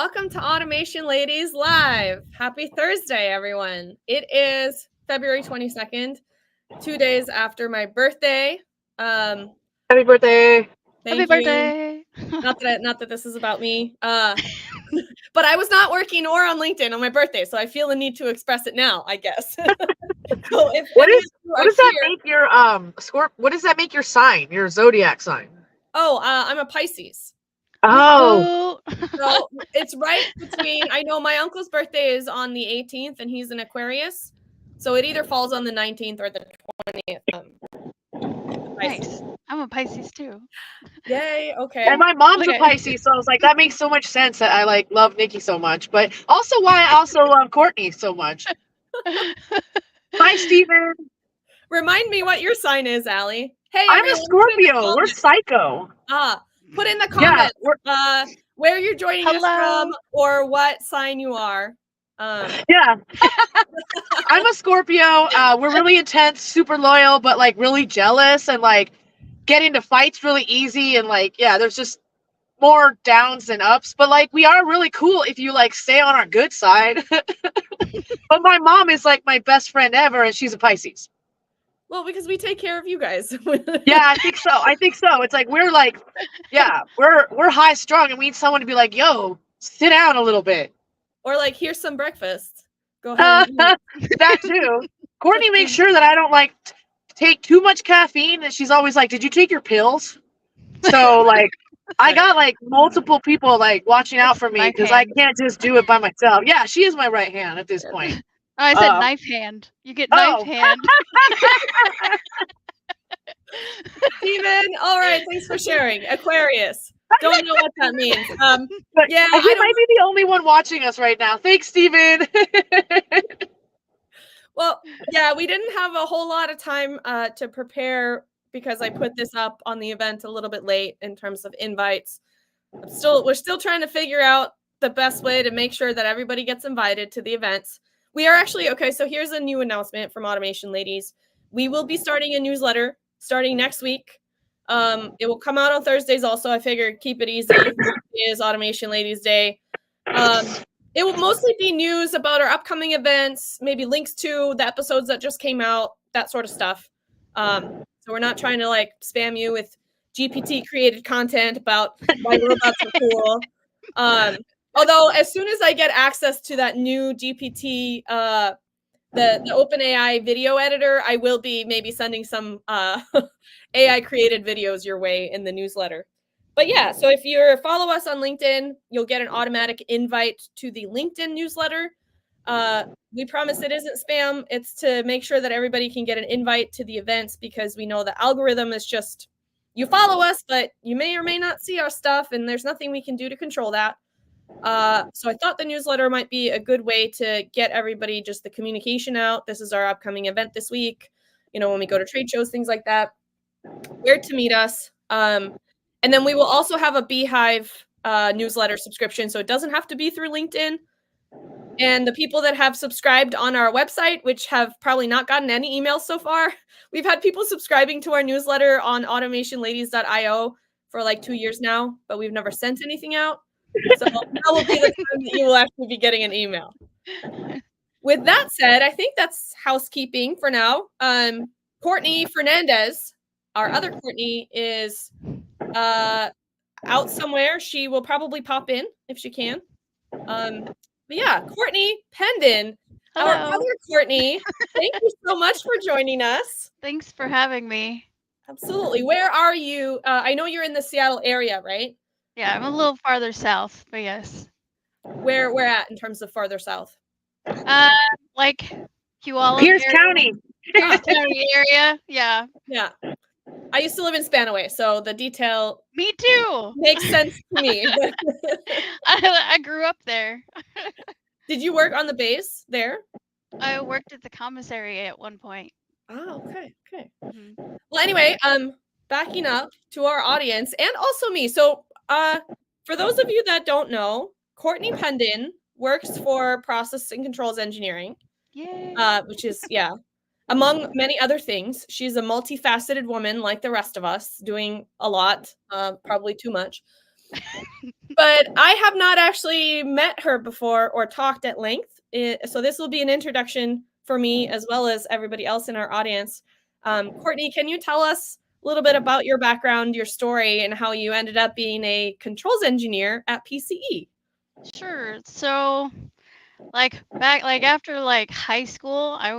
welcome to Automation Ladies Live. Happy Thursday, everyone. It is February 22nd, 2 days after my birthday. Happy birthday. Thank Happy you. birthday. Not that this is about me. But I was not working or on LinkedIn on my birthday, so I feel the need to express it now, I guess. So if What does that make your sign, your zodiac sign? Oh, I'm a Pisces. Oh. So it's right between, I know my uncle's birthday is on the 18th and he's an Aquarius. So it either falls on the 19th or the 20th. Nice. I'm a Pisces too. Yay, okay. And my mom's a Pisces, so I was like, that makes so much sense that I love Nikki so much. But also why I also love Kortni so much. Hi, Steven. Remind me what your sign is, Allie. Hey, I'm a Scorpio. We're psycho. Put in the comments where you're joining us from or what sign you are. Yeah. I'm a Scorpio. We're really intense, super loyal, but like really jealous and like get into fights really easy. And like, yeah, there's just more downs than ups, but like we are really cool if you like stay on our good side. But my mom is like my best friend ever, and she's a Pisces. Well, because we take care of you guys. Yeah, I think so. It's like we're like, yeah, we're high strung, and we need someone to be like, yo, sit down a little bit. Or like, here's some breakfast. Go ahead. That too. Kortni makes sure that I don't like take too much caffeine, and she's always like, did you take your pills? So like I got like multiple people like watching out for me because I can't just do it by myself. Yeah, she is my right hand at this point. Oh, I said knife hand. You get knife hand. Steven, all right, thanks for sharing. Aquarius. Don't know what that means. But yeah, he might be the only one watching us right now. Thanks, Steven. Well, yeah, we didn't have a whole lot of time to prepare because I put this up on the event a little bit late in terms of invites. We're still trying to figure out the best way to make sure that everybody gets invited to the events. We are actually, okay, so here's a new announcement from Automation Ladies. We will be starting a newsletter starting next week. It will come out on Thursdays also. I figured keep it easy. It is Automation Ladies Day. It will mostly be news about our upcoming events, maybe links to the episodes that just came out, that sort of stuff. So we're not trying to like spam you with GPT created content about why robots are cool. Although as soon as I get access to that new GPT, the OpenAI video editor, I will be maybe sending some AI created videos your way in the newsletter. But yeah, so if you follow us on LinkedIn, you'll get an automatic invite to the LinkedIn newsletter. We promise it isn't spam. It's to make sure that everybody can get an invite to the events because we know the algorithm is just, you follow us, but you may or may not see our stuff and there's nothing we can do to control that. So I thought the newsletter might be a good way to get everybody just the communication out. This is our upcoming event this week. You know, when we go to trade shows, things like that, where to meet us. And then we will also have a Beehive newsletter subscription. So it doesn't have to be through LinkedIn. And the people that have subscribed on our website, which have probably not gotten any emails so far, we've had people subscribing to our newsletter on automationladies.io for like 2 years now, but we've never sent anything out. So now will be the time that you will actually be getting an email. With that said, I think that's housekeeping for now. Kortni Fernandez, our other Kortni, is out somewhere. She will probably pop in if she can. But yeah, Kortni Pendon, our other Kortni, thank you so much for joining us. Thanks for having me. Absolutely. Where are you? I know you're in the Seattle area, right? Yeah, I'm a little farther south, but yes. Where at in terms of farther south? Like Puyallup Pierce area. County. Pierce County area. Yeah. Yeah. I used to live in Spanaway, so the detail Me too. Makes sense to me. I grew up there. Did you work on the base there? I worked at the commissary at one point. Oh, okay. Mm-hmm. Well, anyway, backing up to our audience and also me. So, for those of you that don't know, Kortni Pendon works for Process and Controls Engineering. Yay. Which is, among many other things. She's a multifaceted woman like the rest of us, doing a lot, probably too much. But I have not actually met her before or talked at length. So this will be an introduction for me as well as everybody else in our audience. Kortni, can you tell us a little bit about your background, your story, and how you ended up being a controls engineer at PCE? Sure. So, after high school, I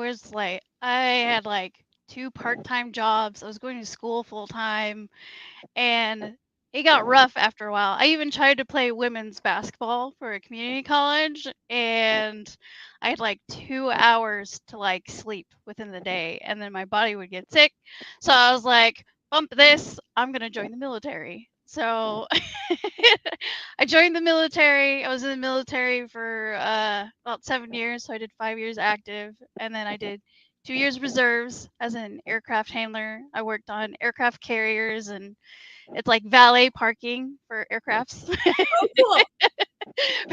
had 2 part-time jobs. I was going to school full time, and it got rough after a while. I even tried to play women's basketball for a community college, and I had 2 hours to sleep within the day, and then my body would get sick. So I was like, bump this, I'm gonna join the military. So I joined the military. I was in the military for about 7 years. So I did 5 years active, and then I did 2 years reserves as an aircraft handler. I worked on aircraft carriers, and it's like valet parking for aircrafts. Oh, cool.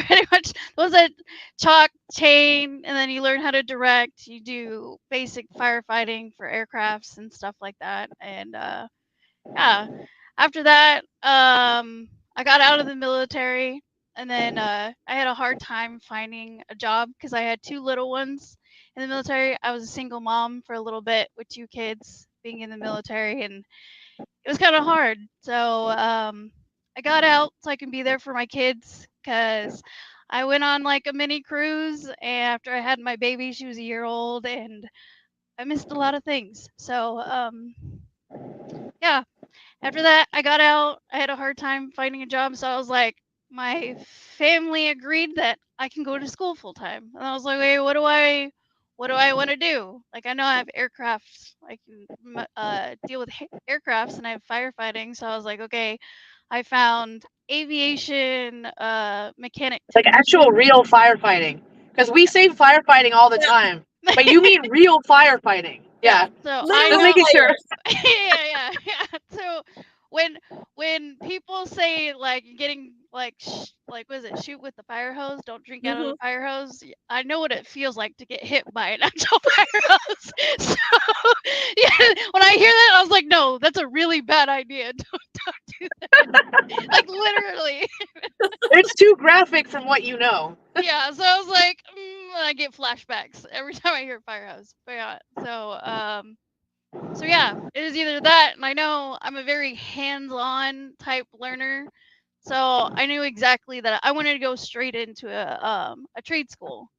Pretty much those that chalk chain, and then you learn how to direct. You do basic firefighting for aircrafts and stuff like that. And yeah, after that, I got out of the military, and then I had a hard time finding a job because I had 2 little ones in the military. I was a single mom for a little bit with 2 kids being in the military, and it was kind of hard. So I got out so I can be there for my kids because I went on a mini cruise, and after I had my baby, she was a year old, and I missed a lot of things. So yeah, after that, I got out. I had a hard time finding a job, so I was like, my family agreed that I can go to school full time, and I was like, wait, what do I want to do? I know I have aircraft. I can deal with aircrafts, and I have firefighting. So I was like, okay, I found aviation mechanic Like actual technician. real firefighting. Because we say firefighting all the Yeah. time. But you mean real firefighting. Yeah. So Literal Just making sure. yeah. So when people say getting what is it, shoot with the fire hose, don't drink out of the fire hose, I know what it feels like to get hit by an actual fire hose. So yeah, when I hear that, I was like, no, that's a really bad idea. Don't do that. Literally. It's too graphic from what you know. Yeah, so I was like, I get flashbacks every time I hear fire hose. But yeah, so yeah, it was either that, and I know I'm a very hands-on type learner, so I knew exactly that I wanted to go straight into a trade school.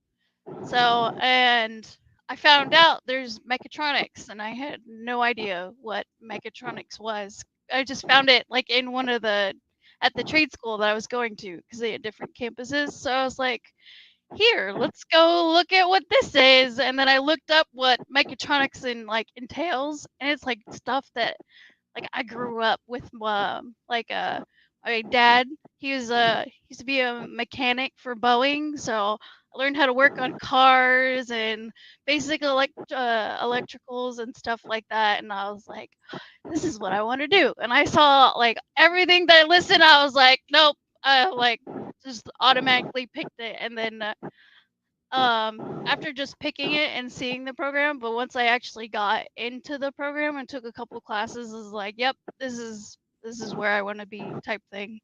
So, and I found out there's mechatronics, and I had no idea what mechatronics was. I just found it in one of at the trade school that I was going to because they had different campuses. So I was like, here, let's go look at what this is. And then I looked up what mechatronics entails, and it's stuff that I grew up with. My dad, he was used to be a mechanic for Boeing, so I learned how to work on cars and basic electricals and stuff like that. And I was like, this is what I want to do. And I saw everything that I listed. I was like, nope. I just automatically picked it, and then after just picking it and seeing the program, but once I actually got into the program and took a couple classes, I was like, yep, this is where I want to be type thing.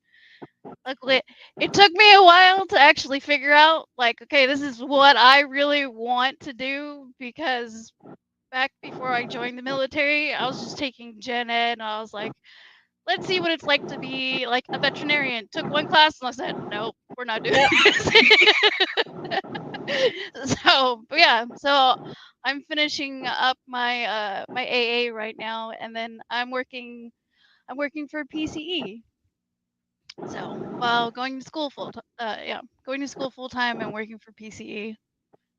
Luckily, it took me a while to actually figure out okay, this is what I really want to do, because back before I joined the military, I was just taking gen ed, and I was like, let's see what it's like to be a veterinarian. Took one class, and I said, nope, we're not doing this. So, but yeah, so I'm finishing up my my AA right now, and then I'm working for PCE. So while going to school going to school full time and working for PCE.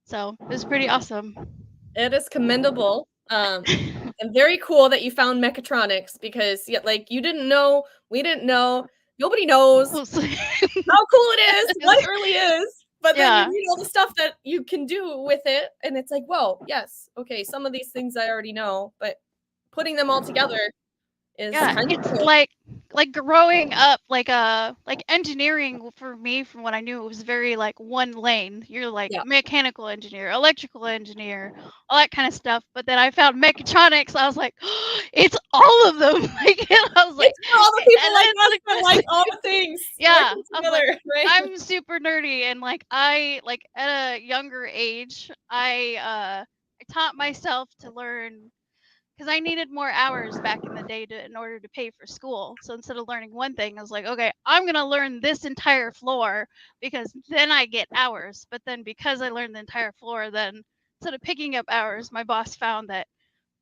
So it was pretty awesome. It is commendable. And very cool that you found mechatronics because you didn't know, we didn't know, nobody knows how cool it is, what it really is. But then you read all the stuff that you can do with it, and it's like, whoa, yes, okay, some of these things I already know, but putting them all together is kind of it's cool. like growing up, like engineering for me, from what I knew, it was very like one lane. You're like Yeah. mechanical engineer, electrical engineer, all that kind of stuff. But then I found mechatronics. I was like, it's all of them. Like, and I was like, It's for all the people and like then, us that like all the things. yeah, working I was like, together, right? I'm super nerdy, and like I like at a younger age, I taught myself to learn because I needed more hours back in the day in order to pay for school. So instead of learning one thing, I was like, okay, I'm gonna learn this entire floor because then I get hours. But then because I learned the entire floor, then instead of picking up hours, my boss found that,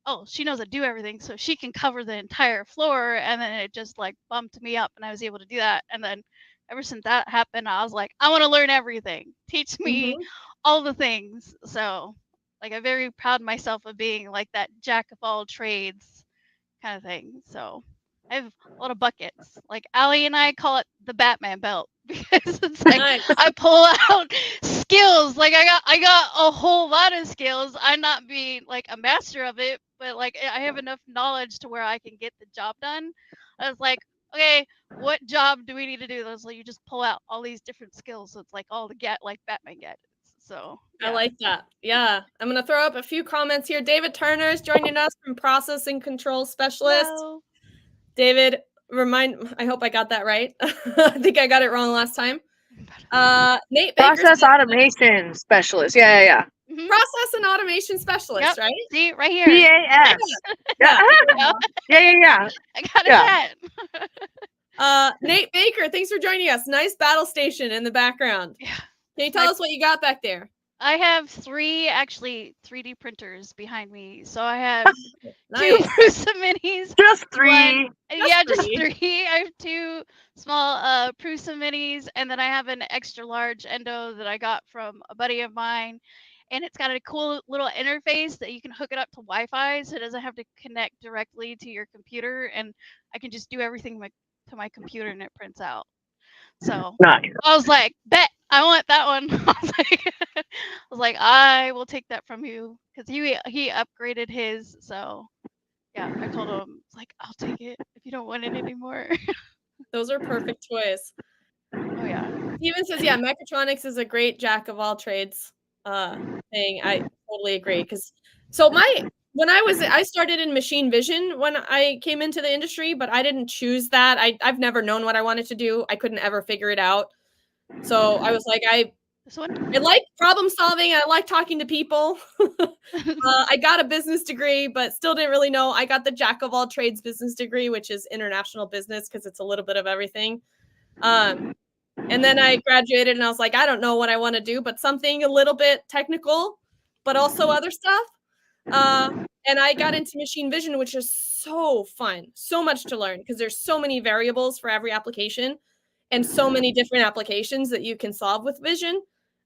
oh, she knows how to do everything, so she can cover the entire floor. And then it just like bumped me up, and I was able to do that. And then ever since that happened, I was like, I want to learn everything. Teach me all the things. So like I'm very proud of myself of being like that jack of all trades kind of thing. So I have a lot of buckets. Like Allie and I call it the Batman belt because it's like Nice. I pull out skills. Like I got a whole lot of skills. I'm not being like a master of it, but like I have enough knowledge to where I can get the job done. I was like, okay, what job do we need to do? Those like you just pull out all these different skills. So it's like all the like Batman gadgets. So I like that. Yeah. I'm going to throw up a few comments here. David Turner is joining us from Process and Control Specialist. Hello. David, I hope I got that right. I think I got it wrong last time. Nate Baker. Process automation specialist. Yeah. Process and automation specialist, right? See, right here. PAS. Yeah. Yeah. I got it right. Nate Baker, thanks for joining us. Nice battle station in the background. Yeah. Can you tell us what you got back there? I have 3 actually 3D printers behind me. So I have 2 Prusa minis. Just 3. Just 3. I have 2 small Prusa minis, and then I have an extra large endo that I got from a buddy of mine. And it's got a cool little interface that you can hook it up to Wi-Fi, so it doesn't have to connect directly to your computer, and I can just do everything to my computer and it prints out. So nice. I was like, bet I want that one. I was like, I will take that from you because he upgraded his. So yeah, I told him like, I'll take it if you don't want it anymore. Those are perfect toys. Oh yeah. Steven says, yeah, mechatronics is a great jack of all trades thing. I totally agree. I started in machine vision when I came into the industry, but I didn't choose that. I've never known what I wanted to do. I couldn't ever figure it out. So I was like, I like problem solving. I like talking to people. I got a business degree, but still didn't really know. I got the jack of all trades business degree, which is international business because it's a little bit of everything. And then I graduated and I was like, I don't know what I want to do, but something a little bit technical, but also other stuff. And I got into machine vision, which is so fun, so much to learn because there's so many variables for every application and so many different applications that you can solve with vision.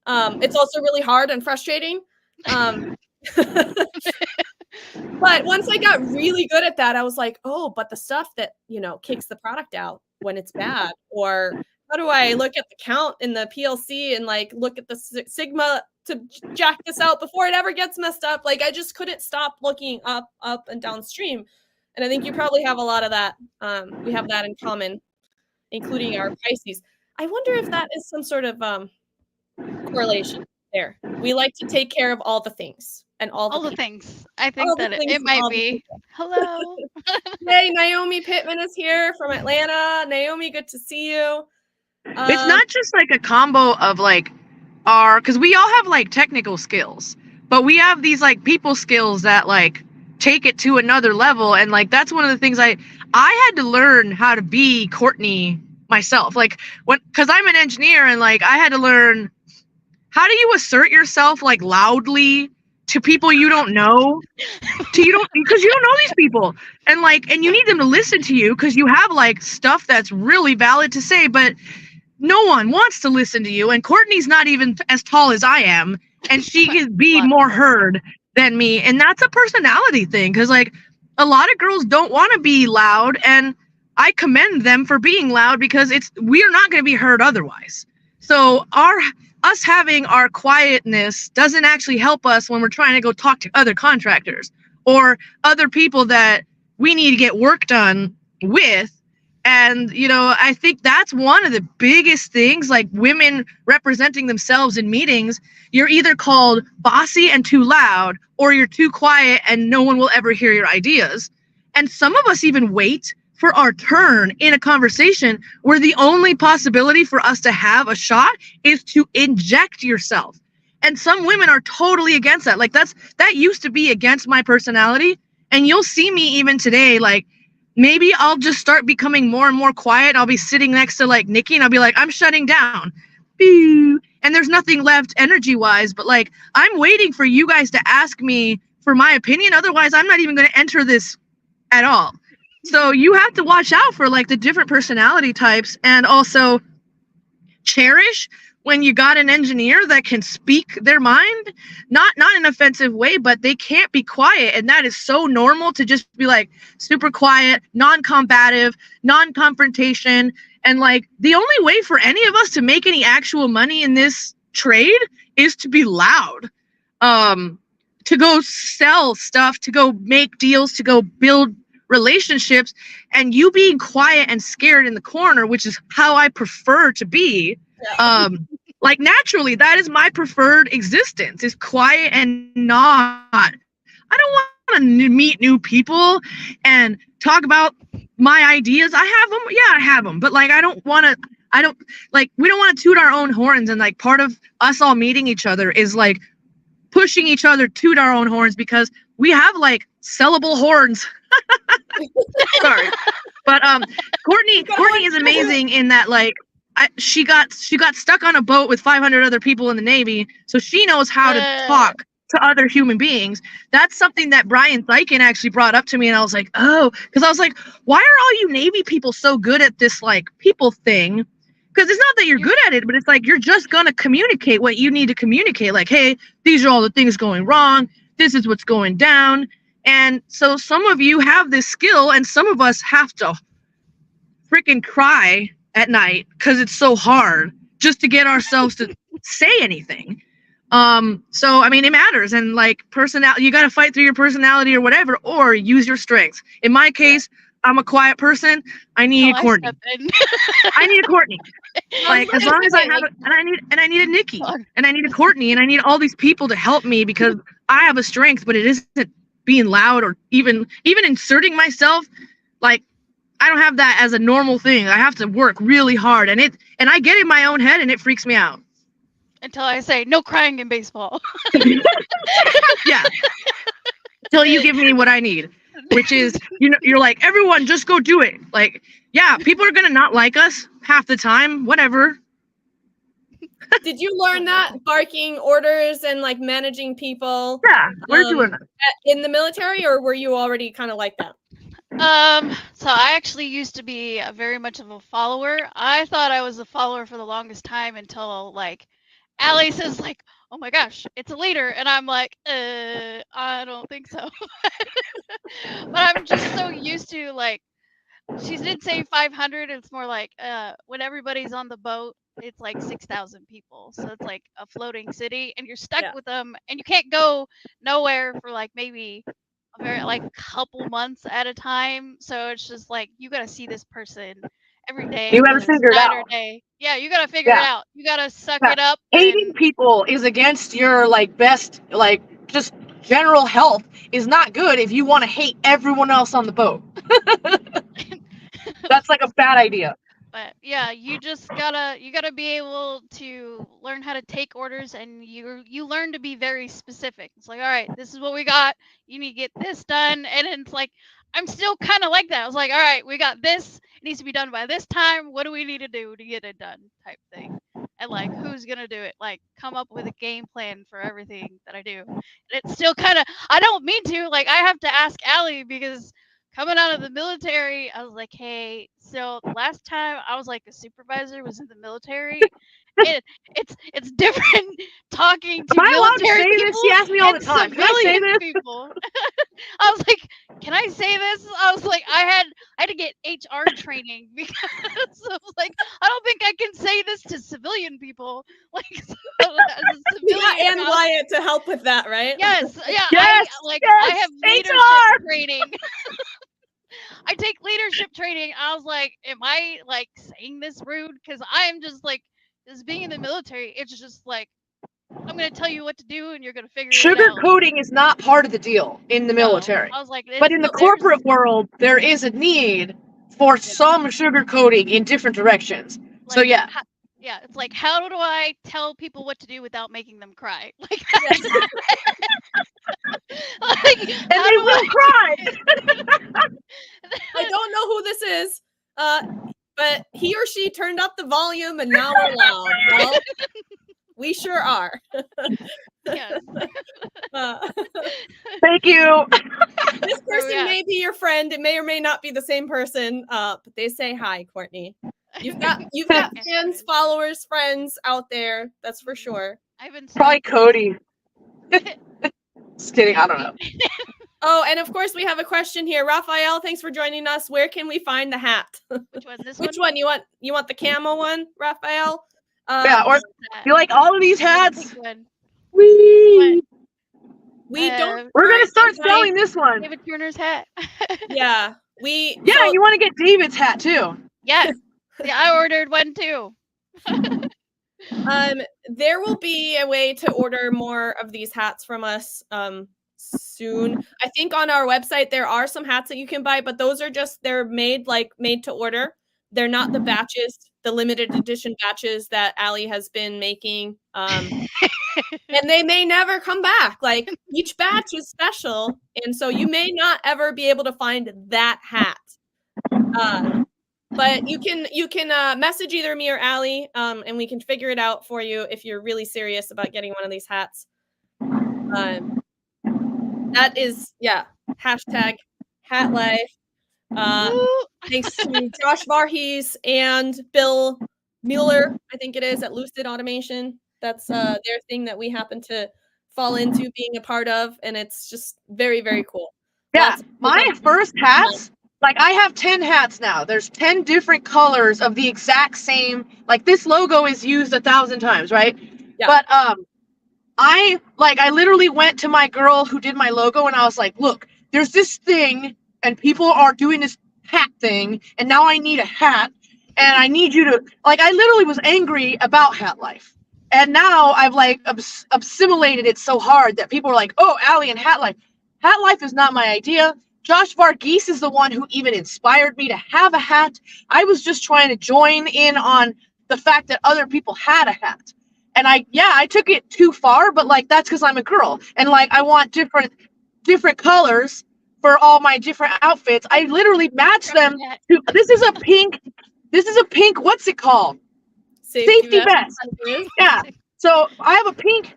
It's also really hard and frustrating. But once I got really good at that, I was like, oh, but the stuff that, kicks the product out when it's bad, or how do I look at the count in the PLC and like look at the Sigma to jack this out before it ever gets messed up? Like I just couldn't stop looking up and downstream. And I think you probably have a lot of that. We have that in common, including our Pisces. I wonder if that is some sort of correlation there. We like to take care of all the things and all the things. I think that it might be. Hello. Hey, Naomi Pittman is here from Atlanta. Naomi, good to see you. It's not just like a combo of like because we all have like technical skills, but we have these like people skills that like take it to another level. And like that's one of the things I had to learn how to be Kortni myself. Like because I'm an engineer and like I had to learn how do you assert yourself like loudly to people you don't know, because you don't know these people, and you need them to listen to you because you have like stuff that's really valid to say, but no one wants to listen to you. And Kortni's not even as tall as I am, and she can be more heard than me. And that's a personality thing, because like a lot of girls don't want to be loud, and I commend them for being loud because we are not going to be heard otherwise. So us having our quietness doesn't actually help us when we're trying to go talk to other contractors or other people that we need to get work done with. And, you know, I think that's one of the biggest things, like women representing themselves in meetings. You're either called bossy and too loud, or you're too quiet and no one will ever hear your ideas. And some of us even wait for our turn in a conversation where the only possibility for us to have a shot is to inject yourself. And some women are totally against that. Like that used to be against my personality. And you'll see me even today, like, maybe I'll just start becoming more and more quiet. I'll be sitting next to like Nikki and I'll be like, I'm shutting down. Boo. And there's nothing left energy wise, but like, I'm waiting for you guys to ask me for my opinion. Otherwise, I'm not even going to enter this at all. So you have to watch out for like the different personality types, and also cherish when you got an engineer that can speak their mind, not in an offensive way, but they can't be quiet. And that is so normal to just be like super quiet, non-combative, non-confrontation. And like the only way for any of us to make any actual money in this trade is to be loud, to go sell stuff, to go make deals, to go build relationships. And you being quiet and scared in the corner, which is how I prefer to be, like naturally, that is my preferred existence, is quiet and not. I don't want to meet new people and talk about my ideas. I have them. Yeah, I have them. But like, we don't want to toot our own horns. And like part of us all meeting each other is like pushing each other toot our own horns, because we have like sellable horns. Sorry. But Kortni is amazing in that, like, she got stuck on a boat with 500 other people in the Navy, so she knows how to talk to other human beings. That's something that Brian Thyken actually brought up to me, and I was like, oh, because I was like, why are all you Navy people so good at this like people thing? Because it's not that you're good at it, but it's like you're just gonna communicate what you need to communicate. Like, hey, these are all the things going wrong. This is what's going down. And so some of you have this skill, and some of us have to freaking cry at night because it's so hard just to get ourselves to say anything. So I mean, it matters, and like personality, you got to fight through your personality or whatever, or use your strengths. In my case, I'm a quiet person. I need a Kortni. I need a Kortni. Like, as long as I have and I need a Nikki, and I need a Kortni, and I need all these people to help me, because I have a strength, but it isn't being loud or even inserting myself. Like, I don't have that as a normal thing. I have to work really hard, and I get in my own head, and it freaks me out. Until I say no crying in baseball. Yeah. Until you give me what I need, which is, you know, you're like, everyone just go do it. Like, yeah, people are gonna not like us half the time, whatever. Did you learn that barking orders and like managing people? Yeah, where'd you learn that? In the military, or were you already kind of like that? So I actually used to be very much of a follower. I thought I was a follower for the longest time until like Allie says like, oh my gosh, it's a leader. And I'm like, I don't think so. But I'm just so used to, like, she did say 500. It's more like when everybody's on the boat, it's like 6,000 people. So it's like a floating city, and you're stuck with them, and you can't go nowhere for like maybe a very like couple months at a time. So it's just like you got to see this person every day. You got to figure it out. Yeah, you got to figure it out. You got to suck it up. Hating people is against your like best, like, just general health is not good if you want to hate everyone else on the boat. That's like a bad idea. But yeah, you gotta be able to learn how to take orders, and you learn to be very specific. It's like, all right, this is what we got. You need to get this done, and it's like I'm still kind of like that. I was like, all right, we got this. It needs to be done by this time. What do we need to do to get it done? Type thing. And like, who's gonna do it? Like, come up with a game plan for everything that I do. And it's still kind of, I don't mean to. Like, I have to ask Allie, because coming out of the military, I was like, hey, so the last time I was like a supervisor was in the military. It's different talking to military people. This? She asks me all the time. Can I say this? People. I was like, can I say this? I was like, I had to get HR training, because I was like, I don't think I can say this to civilian people. Like, so, and Wyatt to help with that, right? Yes, yeah. Yes, I have leadership training. I take leadership training. I was like, am I like saying this rude? Because I am just like, just being in the military, it's just like, I'm gonna tell you what to do and you're gonna figure it out. Sugarcoating is not part of the deal in the military. I was like, But in the corporate world, there is a need for some sugarcoating in different directions. like, So yeah. Yeah, it's like, how do I tell people what to do without making them cry? Like, like, and they will cry. I don't know who this is, but he or she turned up the volume and now we're loud. Well, we sure are. Yes. Thank you. This person may be your friend. It may or may not be the same person, but they say hi, Kortni. You've got fans, followers, friends out there. That's for sure. I've been probably Cody. Just kidding. I don't know. Oh, and of course we have a question here. Raphael, thanks for joining us. Where can we find the hat? Which one? This Which one? You want the camo one, Raphael? Yeah, or you like all of these hats? We don't. We're gonna start selling this one. David Turner's hat. Yeah, Yeah, you want to get David's hat too? Yes. Yeah, I ordered one too. There will be a way to order more of these hats from us soon. I think on our website there are some hats that you can buy, but those are they're made to order. They're not the batches, the limited edition batches that Allie has been making. And they may never come back. Like, each batch is special, and so you may not ever be able to find that hat. But you can message either me or Allie, and we can figure it out for you if you're really serious about getting one of these hats. That is, hashtag hat life. Thanks to Josh Varhees and Bill Mueller, I think it is, at Lucid Automation. That's their thing that we happen to fall into being a part of, and it's just very, very cool. Yeah, my first hats, like I have 10 hats now. There's 10 different colors of the exact same, like this logo is used 1,000 times, right? Yeah. But I literally went to my girl who did my logo and I was like, look, there's this thing and people are doing this hat thing and now I need a hat and I need you to, I literally was angry about hat life. And now I've assimilated it so hard that people are like, oh, Allie and hat life. Hat life is not my idea. Josh Varghese is the one who even inspired me to have a hat. I was just trying to join in on the fact that other people had a hat. And I took it too far, but that's because I'm a girl. And I want different colors for all my different outfits. I literally matched them to, this is a pink, what's it called? Safety vest. Yeah. So I have a pink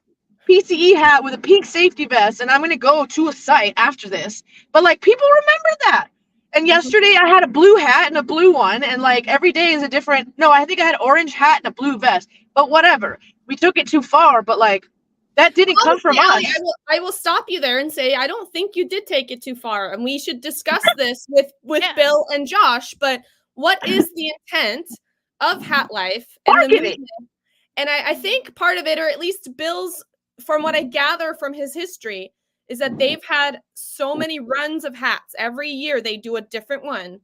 PCE hat with a pink safety vest, and I'm going to go to a site after this. But people remember that. And yesterday I had a blue hat and a blue one, and every day is a different, no, I think I had an orange hat and a blue vest. But whatever. We took it too far, but that didn't come from us. I will stop you there and say I don't think you did take it too far, and we should discuss this with Bill and Josh. But what is the intent of Hat Life marketing? And I think part of it, or at least Bill's, from what I gather from his history, is that they've had so many runs of hats. Every year they do a different one.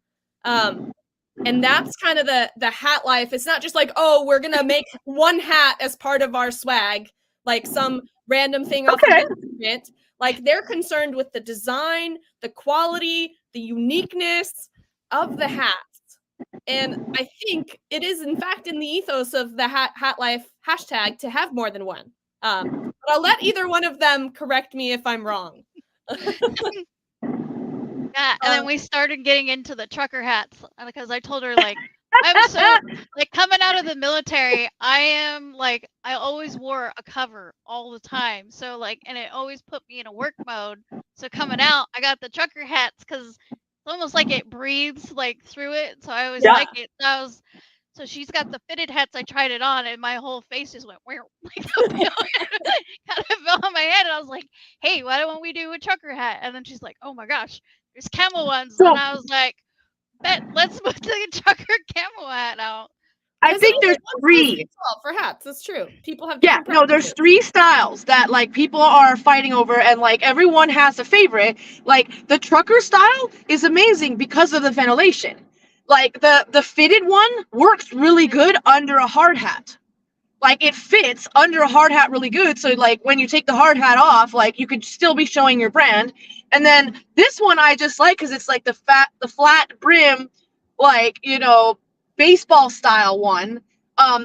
And that's kind of the Hat Life. It's not just oh, we're going to make one hat as part of our swag, like some random thing off the internet. They're concerned with the design, the quality, the uniqueness of the hats. And I think it is, in fact, in the ethos of the Hat Life hashtag to have more than one. But I'll let either one of them correct me if I'm wrong. Yeah, and then we started getting into the trucker hats because I told her I'm so coming out of the military. I am I always wore a cover all the time, so and it always put me in a work mode. So coming out, I got the trucker hats because it's almost like it breathes through it. So I always like it. So she's got the fitted hats. I tried it on, and my whole face just went where kind of fell on my head. And I was like, "Hey, why don't we do a trucker hat?" And then she's like, "Oh my gosh, there's camel ones." And I was like, "Bet, let's put the trucker camel hat out." I think there's 3. For hats. That's true. People have Yeah, different no, there's 3 styles that like people are fighting over, and like everyone has a favorite. Like the trucker style is amazing because of the ventilation. Like the fitted one works really good under a hard hat. Like it fits under a hard hat really good. So like when you take the hard hat off, like you could still be showing your brand. And then this one I just like because it's like the flat brim, like, you know, baseball style one.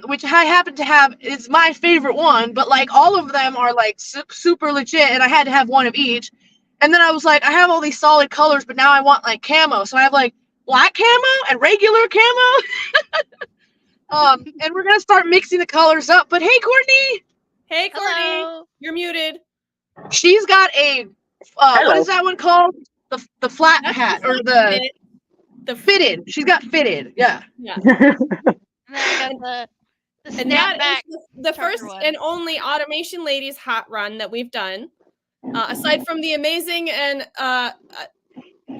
Which I happen to have is my favorite one, but like all of them are like super legit, and I had to have one of each. And then I was like, I have all these solid colors, but now I want like camo, so I have like black camo and regular camo. And we're gonna start mixing the colors up. But hey, Courtney. Hey, Courtney. Hello. You're muted. She's got a what is that one called? The flat hat or the fitted. She's got fitted. Yeah. Yeah. And then we got the And that snapback. is the first one. and only Automation Ladies hat run that we've done. Aside from the amazing and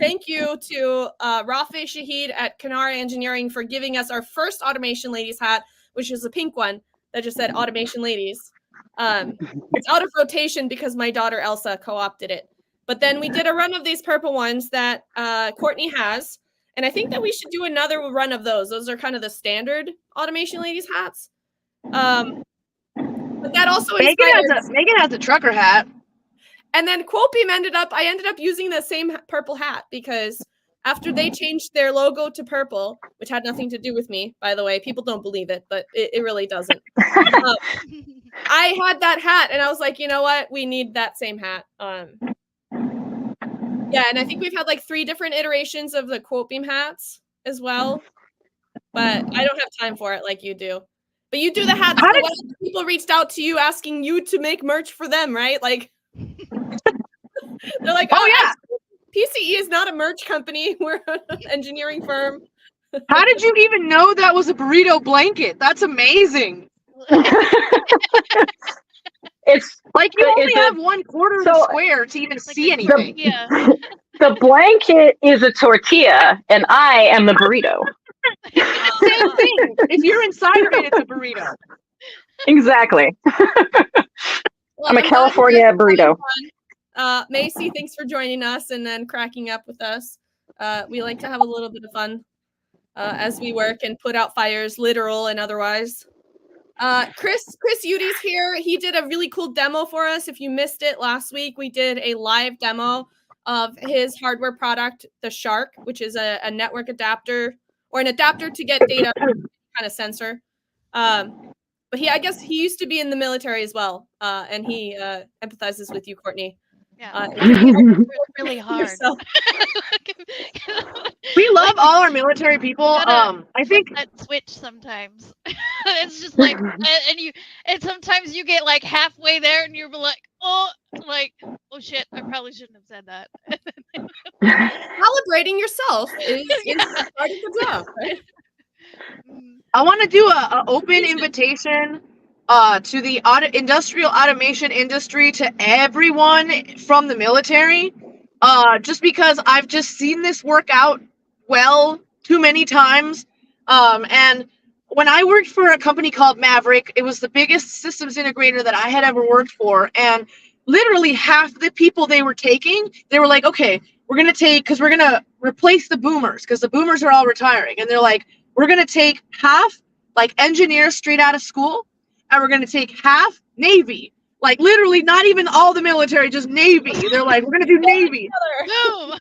thank you to Rafe Shahid at Kanara Engineering for giving us our first Automation Ladies hat, which is a pink one that just said Automation Ladies. It's out of rotation because my daughter Elsa co-opted it. But then we did a run of these purple ones that Courtney has. And I think that we should do another run of those. Those are kind of the standard Automation Ladies hats. But that also Megan has a trucker hat. And then Quopium I ended up using the same purple hat because after they changed their logo to purple, which had nothing to do with me, by the way, people don't believe it, but it really doesn't. I had that hat and I was like, you know what? We need that same hat. Yeah, and I think we've had like 3 different iterations of the Quopium hats as well, but I don't have time for it like you do. But you do the hats. People reached out to you asking you to make merch for them, right? Like, they're like, oh yeah, PCE is not a merch company. We're an engineering firm. How did you even know that was a burrito blanket? That's amazing. It's like you only have 1/4 of the square to even see anything. Yeah. The blanket is a tortilla, and I am the burrito. Same thing. If you're inside of it, it's a burrito. Exactly. Well, I'm a California burrito. Macy, thanks for joining us and then cracking up with us. We like to have a little bit of fun as we work and put out fires, literal and otherwise. Chris Udy's here. He did a really cool demo for us. If you missed it last week, we did a live demo of his hardware product, the Shark, which is a network adapter or an adapter to get data kind of sensor. But I guess he used to be in the military as well, and he empathizes with you, Courtney. Yeah. Really hard. We love all our military people. I think that switch sometimes. It's just like, and sometimes you get like halfway there, and you're like, oh shit, I probably shouldn't have said that. Calibrating yourself is part of the job, right? I want to do a open invitation to the industrial automation industry, to everyone from the military, just because I've just seen this work out well too many times. And when I worked for a company called Maverick, it was the biggest systems integrator that I had ever worked for. And literally half the people they were taking, they were like, okay, we're going to replace the boomers because the boomers are all retiring. And they're like, we're going to take half like engineers straight out of school, and we're going to take half Navy. Like literally not even all the military, just Navy. They're like, we're going to do Navy. No,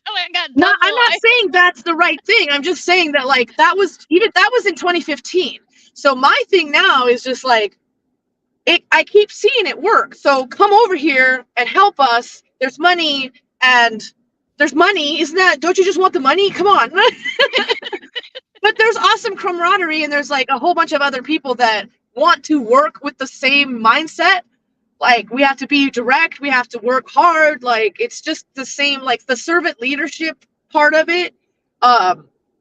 I'm not saying that's the right thing. I'm just saying that like that was in 2015. So my thing now is just like, I keep seeing it work. So come over here and help us. There's money, isn't that? Don't you just want the money? Come on. But there's awesome camaraderie, and there's like a whole bunch of other people that want to work with the same mindset. Like we have to be direct, we have to work hard. Like it's just the same. Like the servant leadership part of it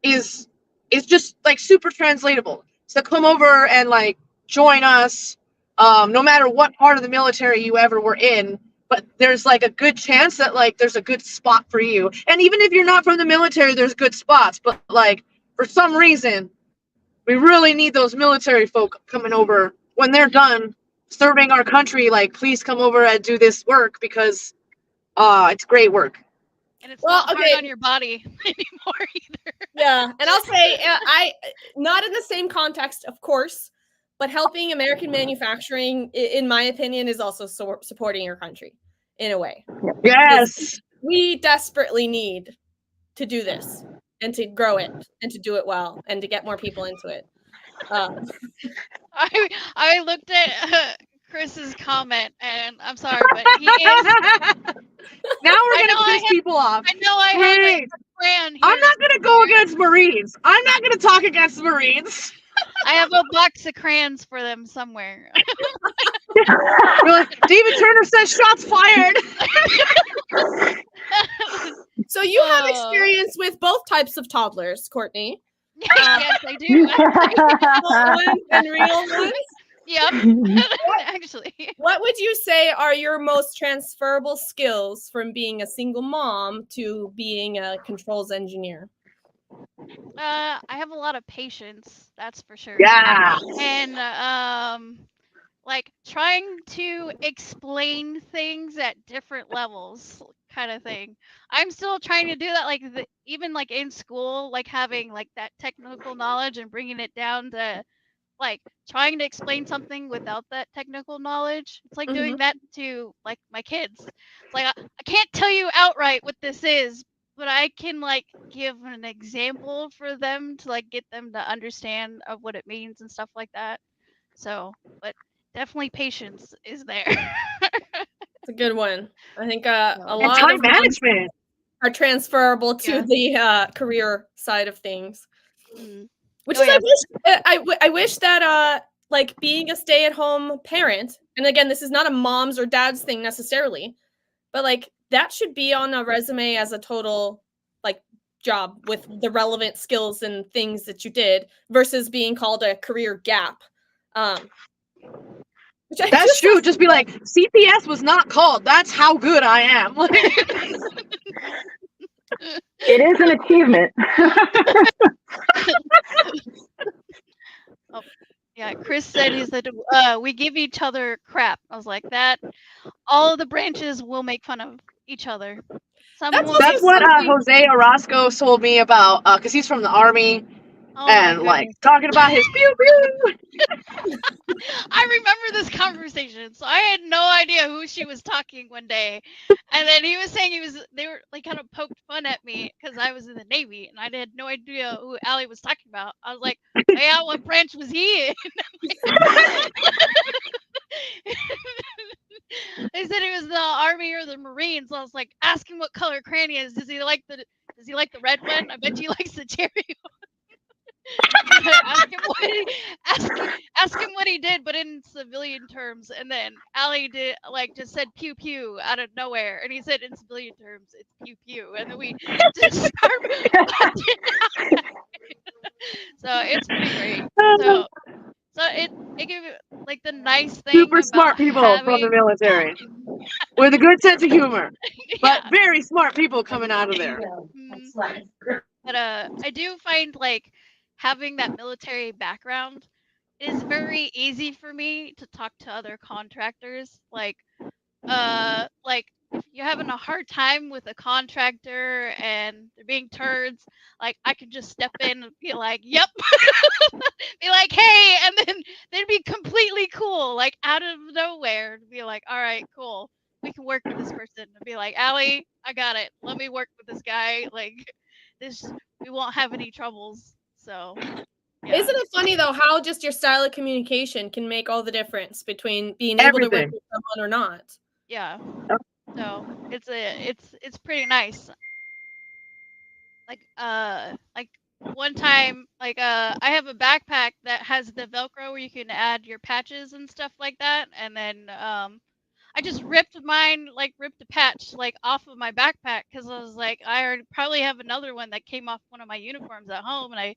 is just like super translatable. So come over and like join us, no matter what part of the military you ever were in. But there's like a good chance that like there's a good spot for you. And even if you're not from the military, there's good spots. But like for some reason, We really need those military folk coming over when they're done serving our country. Like, please come over and do this work because it's great work. And it's Well, not hard okay. on your body anymore either. Yeah, and I'll say I not in the same context, of course, but helping American manufacturing, in my opinion, is also supporting your country in a way. Yes. We desperately need to do this and to grow it and to do it well and to get more people into it. I looked at Chris's comment, and I'm sorry, but he is. Now we're gonna piss people off. I know I have Wait. a brand here. I'm not gonna go against Marines. I'm not gonna talk against the Marines. I have a box of crayons for them somewhere. David Turner says shots fired. So you have experience with both types of toddlers, Kortni. Yes, I do. Ones and real ones. Yep. Actually. What would you say are your most transferable skills from being a single mom to being a controls engineer? I have a lot of patience, that's for sure. Yeah. And like trying to explain things at different levels kind of thing. I'm still trying to do that, like even like in school, like having like that technical knowledge and bringing it down to like trying to explain something without that technical knowledge. It's like doing that to like my kids. It's like I can't tell you outright what this is, but I can like give an example for them to like get them to understand of what it means and stuff like that. So, but definitely patience is there. It's a good one. I think a And lot time of moms management are transferable to the career side of things. Which is, I wish that like being a stay-at-home parent, and again, this is not a mom's or dad's thing necessarily, but like that should be on a resume as a total like job with the relevant skills and things that you did versus being called a career gap. That's true. Just be like, CPS was not called. That's how good I am. It is an achievement. Oh, yeah, Chris said he said we give each other crap. I was like that. All of the branches will make fun of each other. That's what Jose Orozco told me about, because he's from the Army, and like talking about his pew pew. I remember this conversation, so I had no idea who she was talking one day, and then he was saying they were like kind of poked fun at me because I was in the Navy and I had no idea who Allie was talking about. I was like, yeah, what branch was he in? They said he was the Army or the Marines. So I was like, ask him what color cranny is. Does he like the red one? I bet he likes the cherry one. ask him what he did, but in civilian terms. And then Allie did just said pew pew out of nowhere, and he said in civilian terms it's pew pew, and then we just started. So it's pretty great. So it gave like the nice thing. Super smart people from the military with a good sense of humor, but very smart people coming out of there. But I do find like having that military background is very easy for me to talk to other contractors. Like if you're having a hard time with a contractor and they're being turds, like I can just step in and be like, yep. Be like, hey, and then they'd be completely cool, like out of nowhere, to be like, all right, cool, we can work with this person. And be like, Allie, I got it. Let me work with this guy. Like this, we won't have any troubles. So yeah. Isn't it funny though how just your style of communication can make all the difference between being able to work with someone or not? Yeah. So it's pretty nice. Like one time, I have a backpack that has the Velcro where you can add your patches and stuff like that, and then I just ripped a patch off of my backpack because I was like, I already probably have another one that came off one of my uniforms at home, and I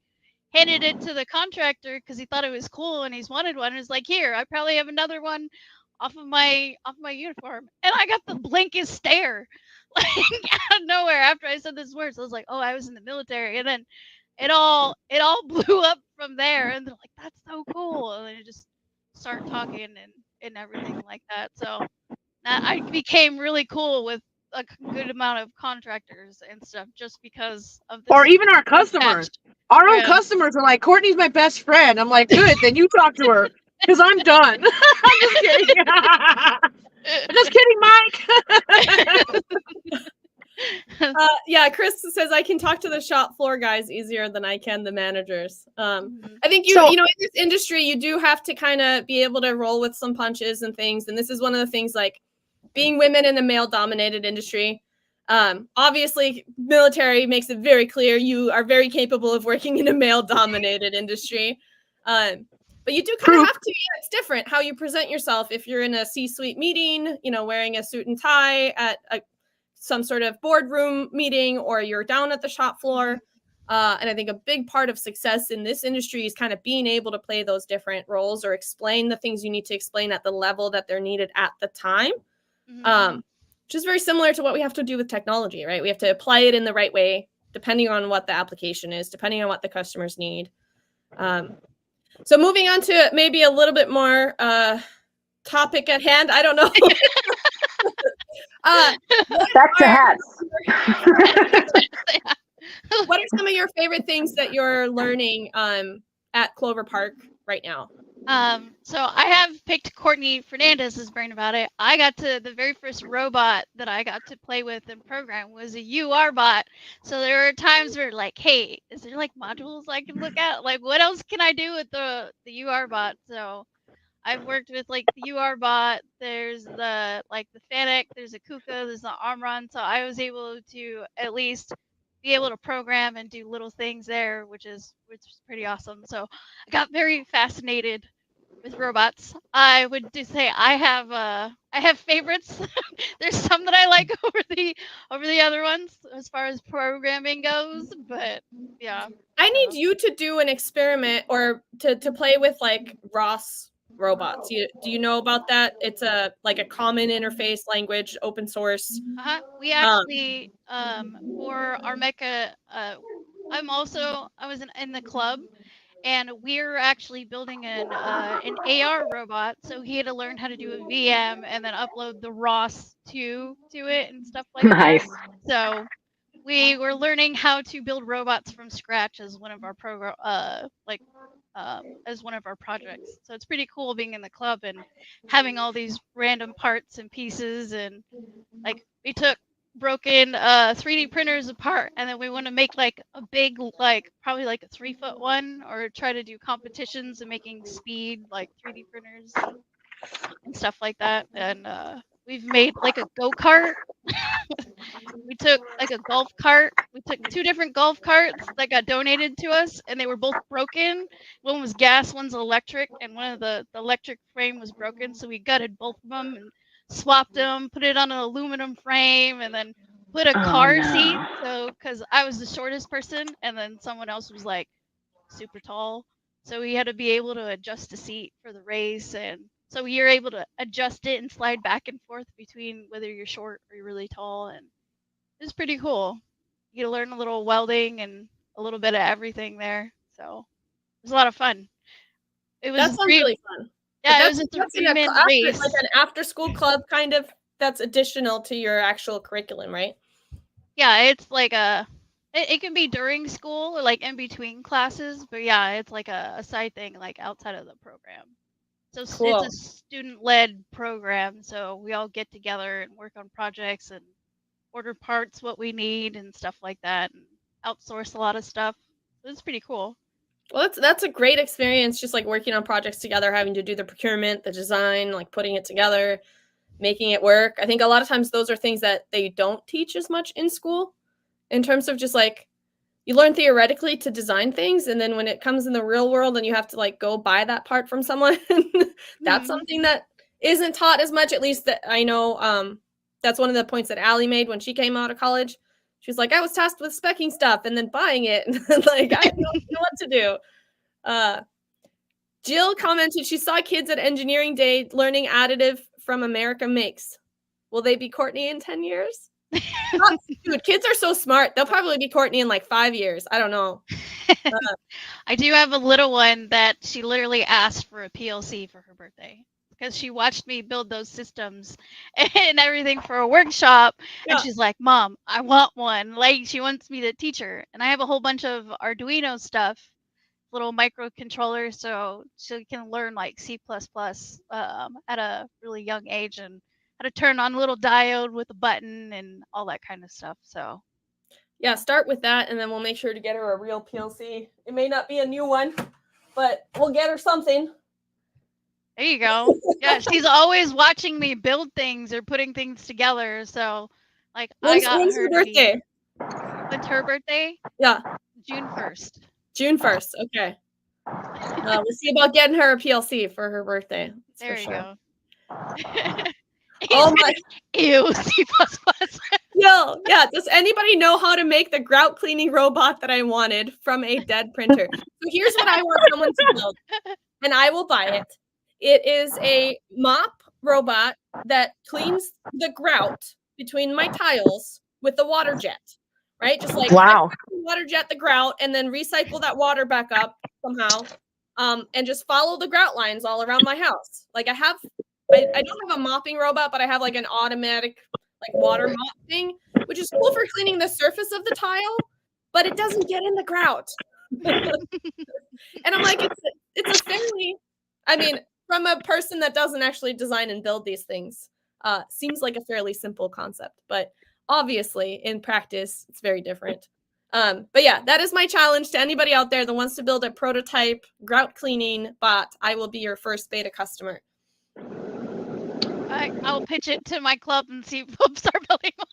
handed it to the contractor because he thought it was cool and he's wanted one. And it's like, here, I probably have another one off of my uniform, and I got the blankest stare, like out of nowhere after I said this words. I was like, oh, I was in the military, and then it all blew up from there, and they're like, "That's so cool," and then it just start talking and everything like that. So I became really cool with a good amount of contractors and stuff just because of this Or even our one customers. patch. Our own Yeah. customers are like, Courtney's my best friend. I'm like, good, then you talk to her. Because I'm done. I'm just kidding. I'm just kidding, Mike. Yeah, Chris says I can talk to the shop floor guys easier than I can the managers. Mhm. I think you So- know, in this industry, you do have to kind of be able to roll with some punches and things. And this is one of the things, like being women in a male-dominated industry. Obviously, military makes it very clear you are very capable of working in a male-dominated industry. But you do kind of have to. Yeah, it's different how you present yourself if you're in a C-suite meeting, you know, wearing a suit and tie at some sort of boardroom meeting, or you're down at the shop floor. And I think a big part of success in this industry is kind of being able to play those different roles or explain the things you need to explain at the level that they're needed at the time. Which is very similar to what we have to do with technology, right? We have to apply it in the right way, depending on what the application is, depending on what the customers need. So moving on to maybe a little bit more topic at hand. I don't know. Back to hats. What are some of your favorite things that you're learning at Clover Park right now? So I have picked Kortni Fernandez's brain about it. I got to the very first robot that I got to play with and program was a UR bot. So there were times where like, hey, is there like modules I can look at? Like, what else can I do with the UR bot? So I've worked with like the UR bot. There's the Fennec. There's a Kuka. There's the Armron. So I was able to at least be able to program and do little things there, which is pretty awesome. So I got very fascinated with robots. I would just say I have favorites. There's some that I like over the other ones as far as programming goes, but yeah. I need you to do an experiment or to play with like ROS robots. Do you know about that? It's a like a common interface language, open source. We actually for our mecha I was in the club, and we're actually building an AR robot, so he had to learn how to do a VM and then upload the ROS to it and stuff like Nice. that. So we were learning how to build robots from scratch as one of our as one of our projects. So it's pretty cool being in the club and having all these random parts and pieces, and like we took broken 3D printers apart, and then we want to make like a big, like probably like a 3-foot one, or try to do competitions and making speed like 3D printers and stuff like that. And we've made like a go-kart. We took like a golf cart. We took 2 different golf carts that got donated to us, and they were both broken. One was gas, one's electric, and one of the electric frame was broken. So we gutted both of them and swapped them, put it on an aluminum frame, and then put a car seat. So, because I was the shortest person, and then someone else was like super tall. So we had to be able to adjust the seat for the race, and so you're able to adjust it and slide back and forth between whether you're short or you're really tall, and it's pretty cool. You get to learn a little welding and a little bit of everything there. So it was a lot of fun. It was That sounds really fun. Yeah, it was a that's 3-man race. like an after school club kind of. That's additional to your actual curriculum, right? Yeah, it's like it can be during school or like in between classes, but yeah, it's like a side thing like outside of the program. So Cool. it's a student-led program, so we all get together and work on projects and order parts what we need and stuff like that, and outsource a lot of stuff. So it's pretty cool. Well, that's a great experience, just like working on projects together, having to do the procurement, the design, like putting it together, making it work. I think a lot of times those are things that they don't teach as much in school, in terms of just like you learn theoretically to design things, and then when it comes in the real world and you have to like go buy that part from someone, that's something that isn't taught as much, at least that I know. That's one of the points that Allie made when she came out of college. She was like, I was tasked with speccing stuff and then buying it, and like I don't know what to do. Jill commented she saw kids at engineering day learning additive from America Makes. Will they be Kortni in 10 years? Dude, kids are so smart. They'll probably be Kortni in like 5 years. I don't know. I do have a little one that she literally asked for a PLC for her birthday because she watched me build those systems and everything for a workshop. Yeah. And she's like, Mom, I want one. Like, she wants me to teach her. And I have a whole bunch of Arduino stuff, little microcontrollers, so she can learn like C++ at a really young age and how to turn on a little diode with a button and all that kind of stuff. So Yeah, start with that, and then we'll make sure to get her a real PLC. It may not be a new one, but we'll get her something. there you go. Yeah, she's always watching me build things or putting things together. So, like, I got When's her her to be- birthday? When's her birthday? Yeah, June 1st. June 1st. Okay. We'll see about getting her a PLC for her birthday. That's There for you sure. go. Oh my! Ew, C++. Yo, yeah. Does anybody know how to make the grout cleaning robot that I wanted from a dead printer? So here's what I want someone to build, and I will buy it. It is a mop robot that cleans the grout between my tiles with the water jet, right? Just like Wow. water jet the grout and then recycle that water back up somehow, and just follow the grout lines all around my house. Like I don't have a mopping robot, but I have like an automatic like water mop thing, which is cool for cleaning the surface of the tile, but it doesn't get in the grout. And I'm like, it's a fairly, I mean, from a person that doesn't actually design and build these things, seems like a fairly simple concept, but obviously in practice, it's very different. But yeah, that is my challenge to anybody out there that wants to build a prototype grout cleaning bot. I will be your first beta customer. I'll pitch it to my club and see if we'll start building one.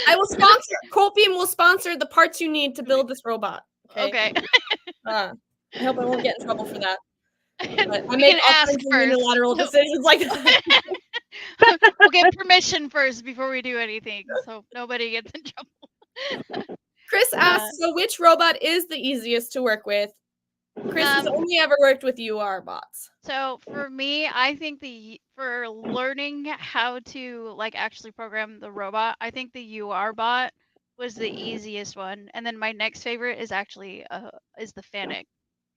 I will sponsor, Colpium will sponsor the parts you need to build this robot. Okay. I hope I won't get in trouble for that. But I We make can all ask kinds of first. unilateral decisions like that. We'll get permission first before we do anything, so nobody gets in trouble. Chris asks, so which robot is the easiest to work with? Chris has only ever worked with UR bots. So for me, I think for learning how to like actually program the robot, I think the UR bot was the easiest one, and then my next favorite is actually is the Fanic.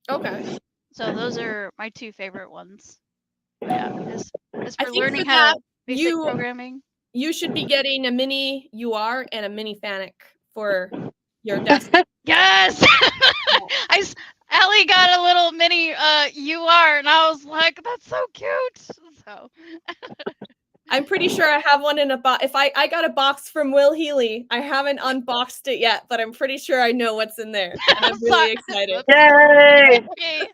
Okay. So those are my two favorite ones. Yeah, as I for think learning for how that, to basic programming. You should be getting a mini UR and a mini Fanic for your desk. Yes. Allie got a little mini UR, and I was like, "That's so cute." So I'm pretty sure I have one in a box. If I got a box from Will Healy, I haven't unboxed it yet, but I'm pretty sure I know what's in there. And I'm really excited. Yay! Okay.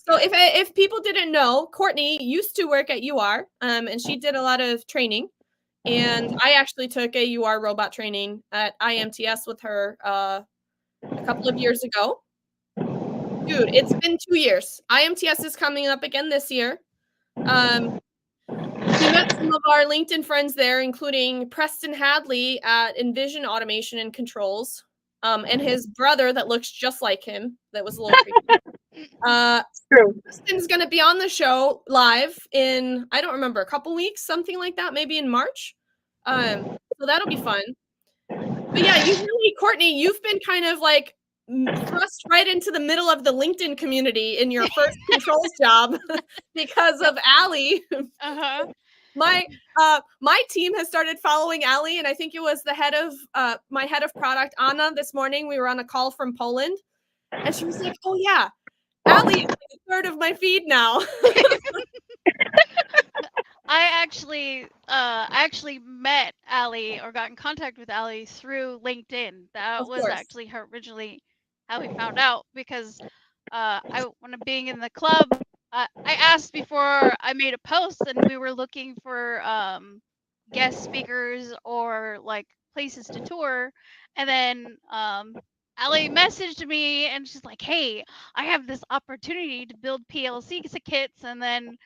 So if people didn't know, Kortni used to work at UR, and she did a lot of training. And I actually took a UR robot training at IMTS with her a couple of years ago. Dude, it's been 2 years. IMTS is coming up again this year. We met some of our LinkedIn friends there, including Preston Hadley at Envision Automation and Controls, and his brother that looks just like him. That was a little creepy. True. Preston's going to be on the show live in, I don't remember, a couple weeks, something like that, maybe in March. So that'll be fun. But yeah, Kortni, you've been kind of like thrust right into the middle of the LinkedIn community in your first controls job because of Allie. Uh-huh. My team has started following Allie, and I think it was the head of my head of product, Anna, this morning. We were on a call from Poland, and she was like, "Oh yeah, Allie is like a third of my feed now." I actually met Allie or got in contact with Allie through LinkedIn. That was actually her originally how we found out because when I'm being in the club, I asked before I made a post and we were looking for guest speakers or like places to tour, and then Allie messaged me and she's like, "Hey, I have this opportunity to build PLC kits," and then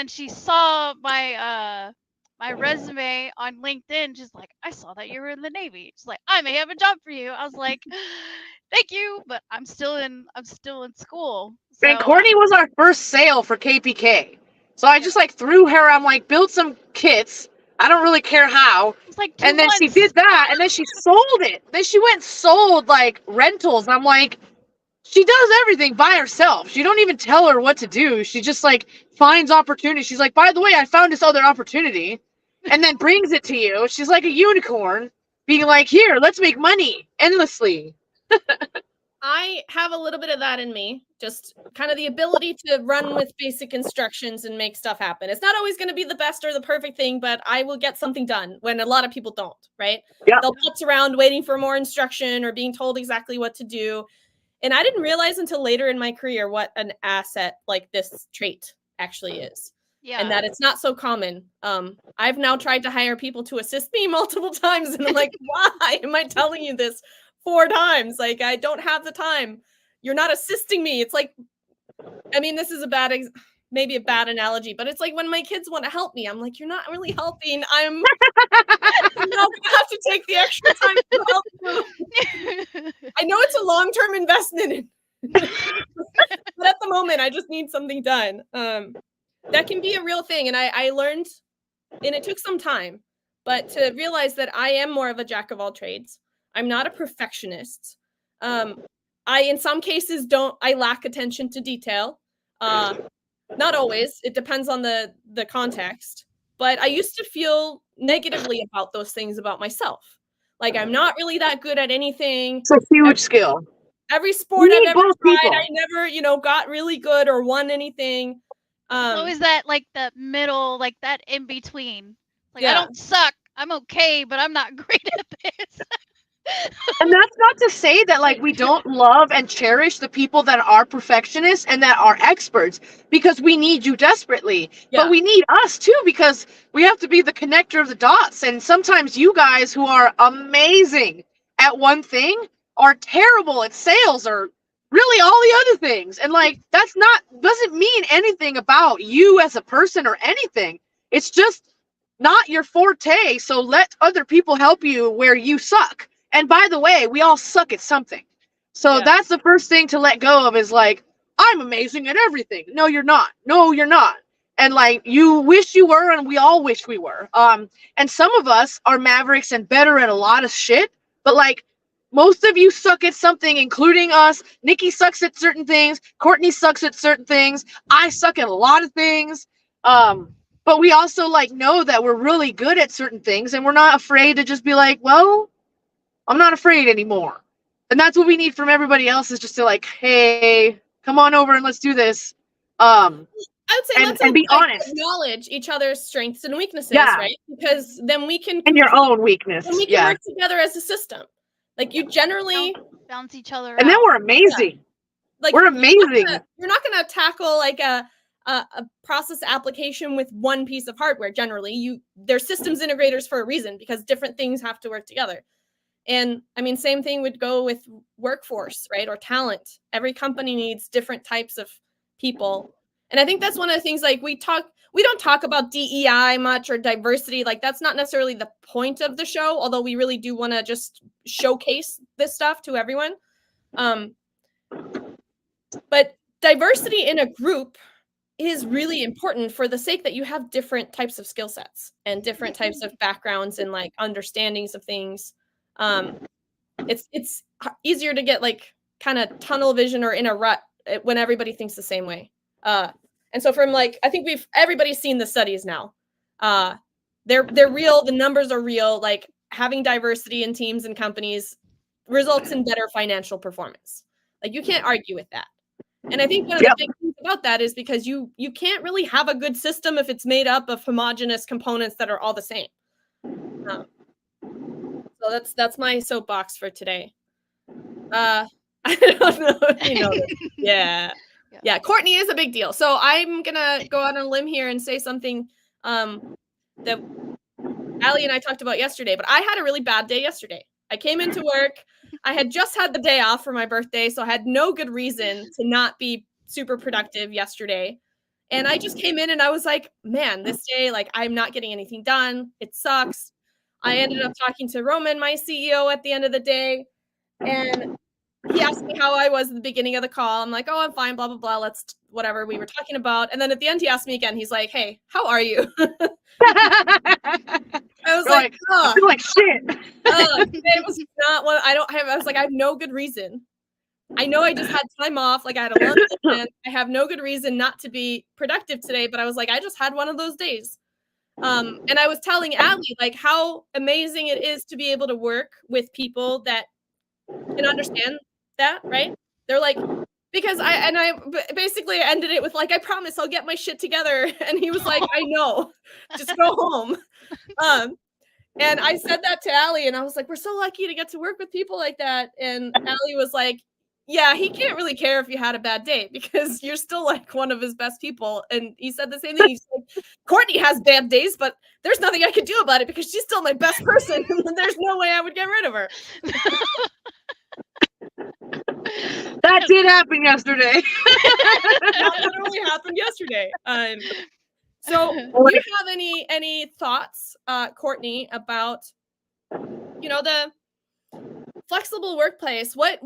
she saw my my resume on LinkedIn. She's like, "I saw that you were in the Navy." She's like, "I may have a job for you." I was like, "Thank you, but I'm still in school." And Kortni was our first sale for KPK. So I just like threw her. I'm like, build some kits. I don't really care how. It's like 2 And then she months. did that, and then she sold it. Then she went and sold like rentals. I'm like, she does everything by herself. You don't even tell her what to do. She just like finds opportunity. She's like, by the way, I found this other opportunity, and then brings it to you. She's like a unicorn, being like, here, let's make money endlessly. I have a little bit of that in me, just kind of the ability to run with basic instructions and make stuff happen. It's not always going to be the best or the perfect thing, but I will get something done when a lot of people don't, right? Yeah. They'll putz around waiting for more instruction or being told exactly what to do. And I didn't realize until later in my career what an asset like this trait actually is. Yeah. And that it's not so common. I've now tried to hire people to assist me multiple times, and I'm like, why am I telling you this 4 times? Like, I don't have the time. You're not assisting me. It's like, I mean, this is maybe a bad analogy, but it's like when my kids want to help me, I'm like, you're not really helping. I'm now gonna have to take the extra time to help you. I know it's a long-term investment, but at the moment, I just need something done. That can be a real thing, and I learned, and it took some time, but to realize that I am more of a jack of all trades. I'm not a perfectionist. I, in some cases, I lack attention to detail. Not always. It depends on the context. But I used to feel negatively about those things about myself. Like, I'm not really that good at anything. It's a huge skill. Every sport We I've need ever both tried, people. I never, got really good or won anything. So is that like the middle, like that in between? Like, I Yeah. don't suck. I'm okay, but I'm not great at this. And that's not to say that like we don't love and cherish the people that are perfectionists and that are experts, because we need you desperately. Yeah. But we need us too, because we have to be the connector of the dots. And sometimes you guys who are amazing at one thing are terrible at sales or really all the other things. And like doesn't mean anything about you as a person or anything. It's just not your forte. So let other people help you where you suck. And by the way, we all suck at something. So Yeah. that's the first thing to let go of, is like, I'm amazing at everything. No, you're not. No, you're not. And like, you wish you were, and we all wish we were. And some of us are mavericks and better at a lot of shit, but like, most of you suck at something, including us. Nikki sucks at certain things. Kortni sucks at certain things. I suck at a lot of things. But we also like know that we're really good at certain things, and we're not afraid to just be like, well, I'm not afraid anymore. And that's what we need from everybody else, is just to like, hey, come on over and let's do this. I would say let's be honest. acknowledge each other's strengths and weaknesses, Yeah. right? Because then we can And your own weakness. and we can Yeah. work together as a system. Like, you generally Bounce each other And then out. we're amazing. like We're amazing. You're not gonna tackle like a process application with one piece of hardware. Generally, they're systems integrators for a reason, because different things have to work together. And I mean, same thing would go with workforce, right? Or talent. Every company needs different types of people. And I think that's one of the things, like, we don't talk about DEI much, or diversity. Like, that's not necessarily the point of the show, although we really do want to just showcase this stuff to everyone. But diversity in a group is really important, for the sake that you have different types of skill sets and different types of backgrounds and like understandings of things. It's easier to get like kind of tunnel vision or in a rut when everybody thinks the same way. And so from like, I think everybody's seen the studies now. They're real. The numbers are real. Like, having diversity in teams and companies results in better financial performance. Like, you can't argue with that. And I think one of the big things about that is because you can't really have a good system if it's made up of homogenous components that are all the same. So that's my soapbox for today. I don't know if you know this. Yeah. Kortni is a big deal. So I'm gonna go out on a limb here and say something that Allie and I talked about yesterday. But I had a really bad day yesterday. I came into work. I had just had the day off for my birthday, so I had no good reason to not be super productive yesterday. And I just came in and I was like, man, this day, like, I'm not getting anything done. It sucks. I ended up talking to Roman, my CEO, at the end of the day. And he asked me how I was at the beginning of the call. I'm like, oh, I'm fine, blah, blah, blah. Let's whatever we were talking about. And then at the end, he asked me again. He's like, hey, how are you? I was like, I feel like shit. Today was not what I was like, I have no good reason. I know I just had time off. Like I had a long weekend. I have no good reason not to be productive today. But I was like, I just had one of those days. And I was telling Allie like how amazing it is to be able to work with people that can understand that, right? They're like, because I basically ended it with like, I promise I'll get my shit together. And he was like, I know, just go home. And I said that to Allie, and I was like, we're so lucky to get to work with people like that. And Allie was like, yeah, he can't really care if you had a bad day because you're still like one of his best people. And he said the same thing. He said, Kortni has bad days, but there's nothing I could do about it because she's still my best person. There's no way I would get rid of her. That did happen yesterday. That literally happened yesterday. So do you have any thoughts, Kortni, about the flexible workplace? What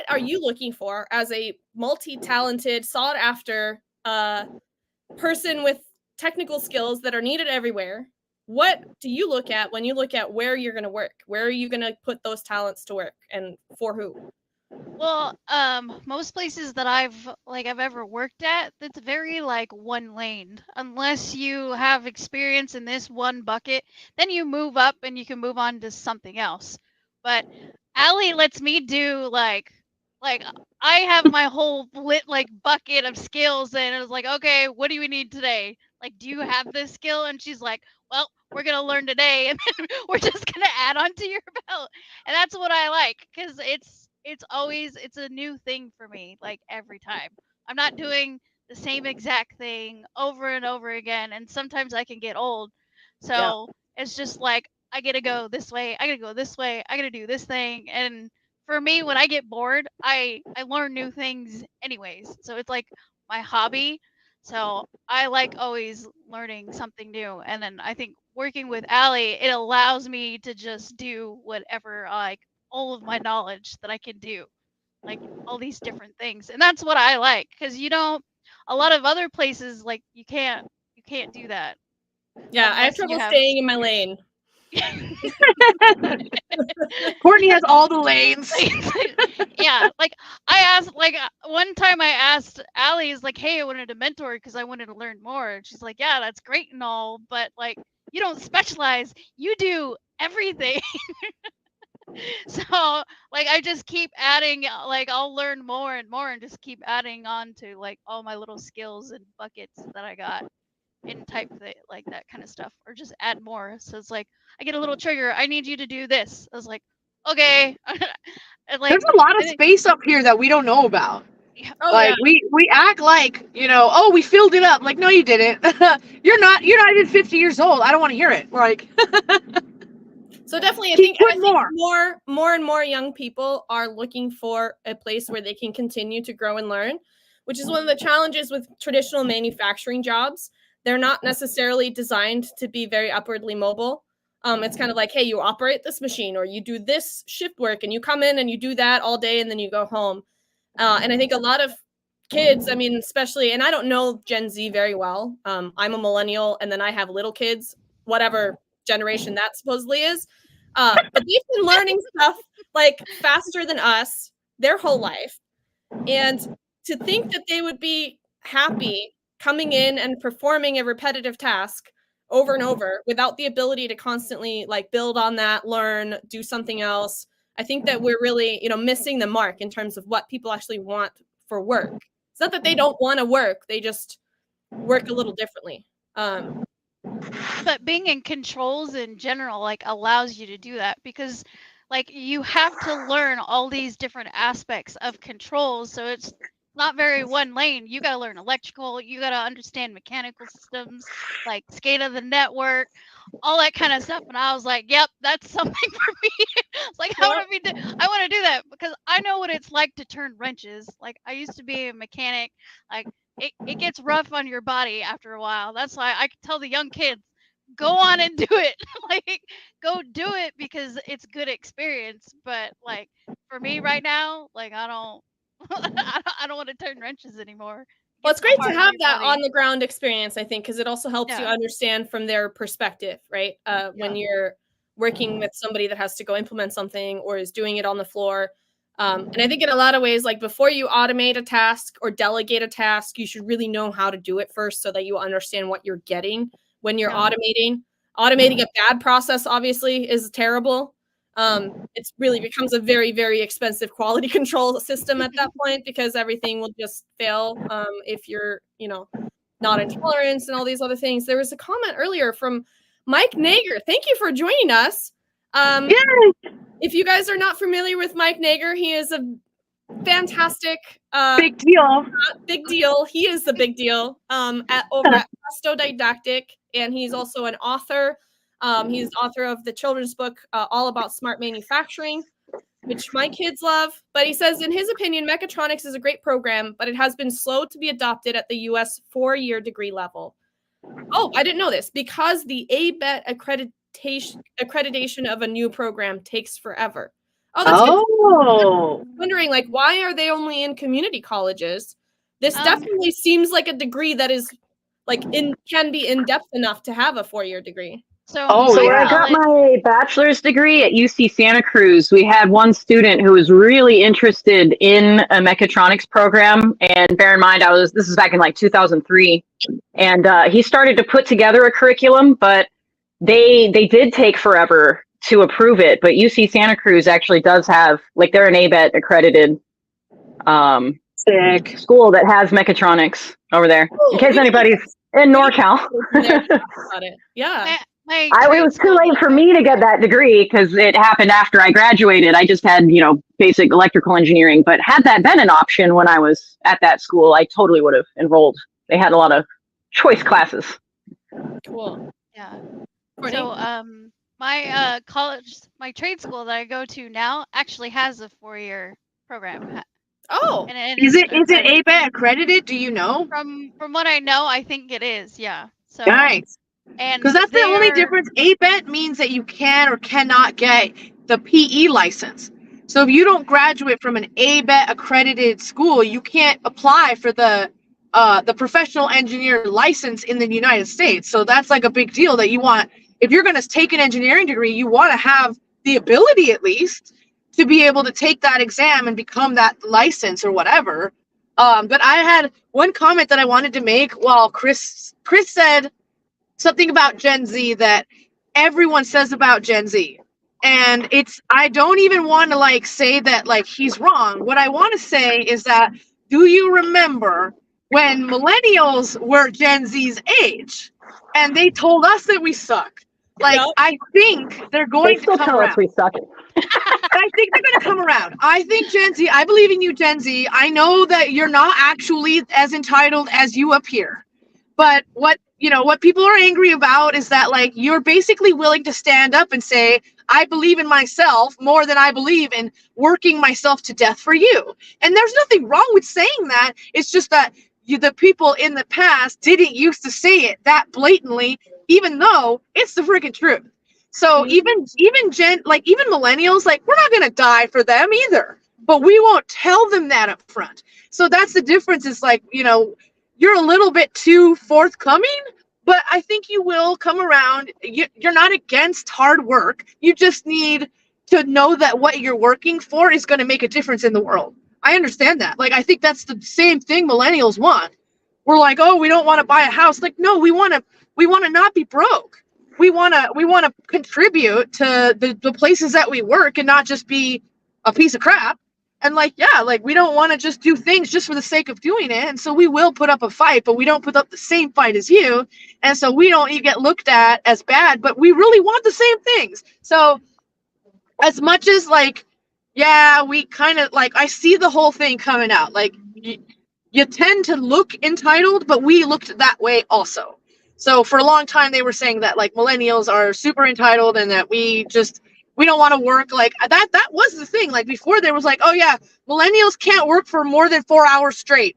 are you looking for as a multi-talented, sought after person with technical skills that are needed everywhere? What do you look at when you look at where you're going to work? Where are you going to put those talents to work, and for who? Well, most places that I've ever worked at, it's very like one lane. Unless you have experience in this one bucket, then you move up and you can move on to something else. But Allie lets me do like I have my whole bucket of skills, and it was like, okay, what do we need today? Like, do you have this skill? And she's like, well, we're gonna learn today, and then we're just gonna add on to your belt. And that's what I like, because it's a new thing for me, like every time. I'm not doing the same exact thing over and over again, and sometimes I can get old. So it's just like, I gotta go this way, I gotta go this way, I gotta do this thing. And for me, when I get bored, I learn new things anyways. So it's like my hobby. So I like always learning something new. And then I think working with Allie, it allows me to just do whatever, like all of my knowledge that I can do, like all these different things. And that's what I like, because a lot of other places, like you can't do that. Yeah, I have trouble staying in my lane. Kortni has all the lanes. Yeah, like I asked, one time I asked Allie, is like, hey, I wanted a mentor because I wanted to learn more. And she's like, yeah, that's great and all, but like, you don't specialize, you do everything. So like, I just keep adding, like I'll learn more and more and just keep adding on to like all my little skills and buckets that I got in type like that kind of stuff, or just add more. So it's like, I get a little trigger, I need you to do this. I was like, okay. And like, there's a lot of space up here that we don't know about. Oh, like yeah. we act like, oh, we filled it up. Like, no, you didn't. You're not even 50 years old. I don't want to hear it. Like, so definitely, I keep think putting more. more and more young people are looking for a place where they can continue to grow and learn, which is one of the challenges with traditional manufacturing jobs. They're not necessarily designed to be very upwardly mobile. It's kind of like, hey, you operate this machine, or you do this shift work, and you come in and you do that all day, and then you go home. And I think a lot of kids, I mean, especially, and I don't know Gen Z very well. I'm a millennial, and then I have little kids, whatever generation that supposedly is. But they've been learning stuff like faster than us their whole life. And to think that they would be happy coming in and performing a repetitive task over and over without the ability to constantly like build on that, learn, do something else. I think that we're really, missing the mark in terms of what people actually want for work. It's not that they don't want to work, they just work a little differently. But being in controls in general, like, allows you to do that, because like you have to learn all these different aspects of controls. So it's not very one lane. You got to learn electrical, you got to understand mechanical systems, like SCADA, the network, all that kind of stuff. And I was like, yep, that's something for me. It's like, I want to do that, because I know what it's like to turn wrenches. Like, I used to be a mechanic. Like, it gets rough on your body after a while. That's why I tell the young kids, go on and do it. Like, go do it, because it's good experience. But like, for me right now, like I don't, I don't want to turn wrenches anymore. Well, it's Gets great to hard on have your that body. on the ground experience, I think, because it also helps you Yeah. understand from their perspective, right? When you're working with somebody that has to go implement something or is doing it on the floor. And I think in a lot of ways, like before you automate a task or delegate a task, you should really know how to do it first so that you understand what you're getting when you're Yeah. automating. Automating a bad process, obviously, is terrible. It's really becomes a very, very expensive quality control system at that point because everything will just fail if you're, not in tolerance and all these other things. There was a comment earlier from Mike Nager. Thank you for joining us. If you guys are not familiar with Mike Nager, he is a fantastic Big deal. big deal. He is the big deal over at Presto Didactic, and he's also an author. He's author of the children's book all about smart manufacturing, which my kids love. But he says, in his opinion, mechatronics is a great program, but it has been slow to be adopted at the U.S. 4-year degree level. Oh, I didn't know this. Because the ABET accreditation of a new program takes forever. Oh, that's good. Wondering, like, why are they only in community colleges? This definitely seems like a degree that is, like, can be in depth enough to have a 4-year degree. So, When I got my bachelor's degree at UC Santa Cruz, we had one student who was really interested in a mechatronics program. And bear in mind, this is back in like 2003. And he started to put together a curriculum, but they did take forever to approve it. But UC Santa Cruz actually does have, like, they're an ABET accredited school that has mechatronics over there. In case anybody's in NorCal. Yeah. It was too late for me to get that degree because it happened after I graduated. I just had, basic electrical engineering. But had that been an option when I was at that school, I totally would have enrolled. They had a lot of choice classes. Cool. Yeah. So, my college, my trade school that I go to now actually has a 4-year program. Oh, and is it ABET accredited? Do you know? From what I know, I think it is. Yeah. So nice. And because that's the only difference. ABET means that you can or cannot get the PE license. So if you don't graduate from an ABET accredited school, you can't apply for the professional engineer license in the United States. So that's like a big deal that you want. If you're going to take an engineering degree, you want to have the ability at least to be able to take that exam and become that license or whatever. But I had one comment that I wanted to make while Chris said something about Gen Z that everyone says about Gen Z. And I don't even want to say that he's wrong. What I want to say is that, do you remember when millennials were Gen Z's age and they told us that we suck? I think they're going to come around. We suck. I think they're going to come around. I think Gen Z, I believe in you, Gen Z. I know that you're not actually as entitled as you appear. But what people are angry about is that you're basically willing to stand up and say, I believe in myself more than I believe in working myself to death for you. And there's nothing wrong with saying that. It's just that the people in the past didn't used to say it that blatantly, even though it's the freaking truth. So even millennials, we're not going to die for them either, but we won't tell them that up front. So that's the difference. Is you're a little bit too forthcoming, but I think you will come around. You're not against hard work. You just need to know that what you're working for is going to make a difference in the world. I understand that. I think that's the same thing millennials want. We're oh, we don't want to buy a house. No, we want to not be broke. We want to contribute to the places that we work and not just be a piece of crap. And we don't want to just do things just for the sake of doing it. And so we will put up a fight, but we don't put up the same fight as you. And so we don't get looked at as bad, but we really want the same things. So as much as we kind of I see the whole thing coming out. You tend to look entitled, but we looked that way also. So for a long time, they were saying that millennials are super entitled and that we don't want to work that. That was the thing. Before there was oh yeah, millennials can't work for more than 4 hours straight.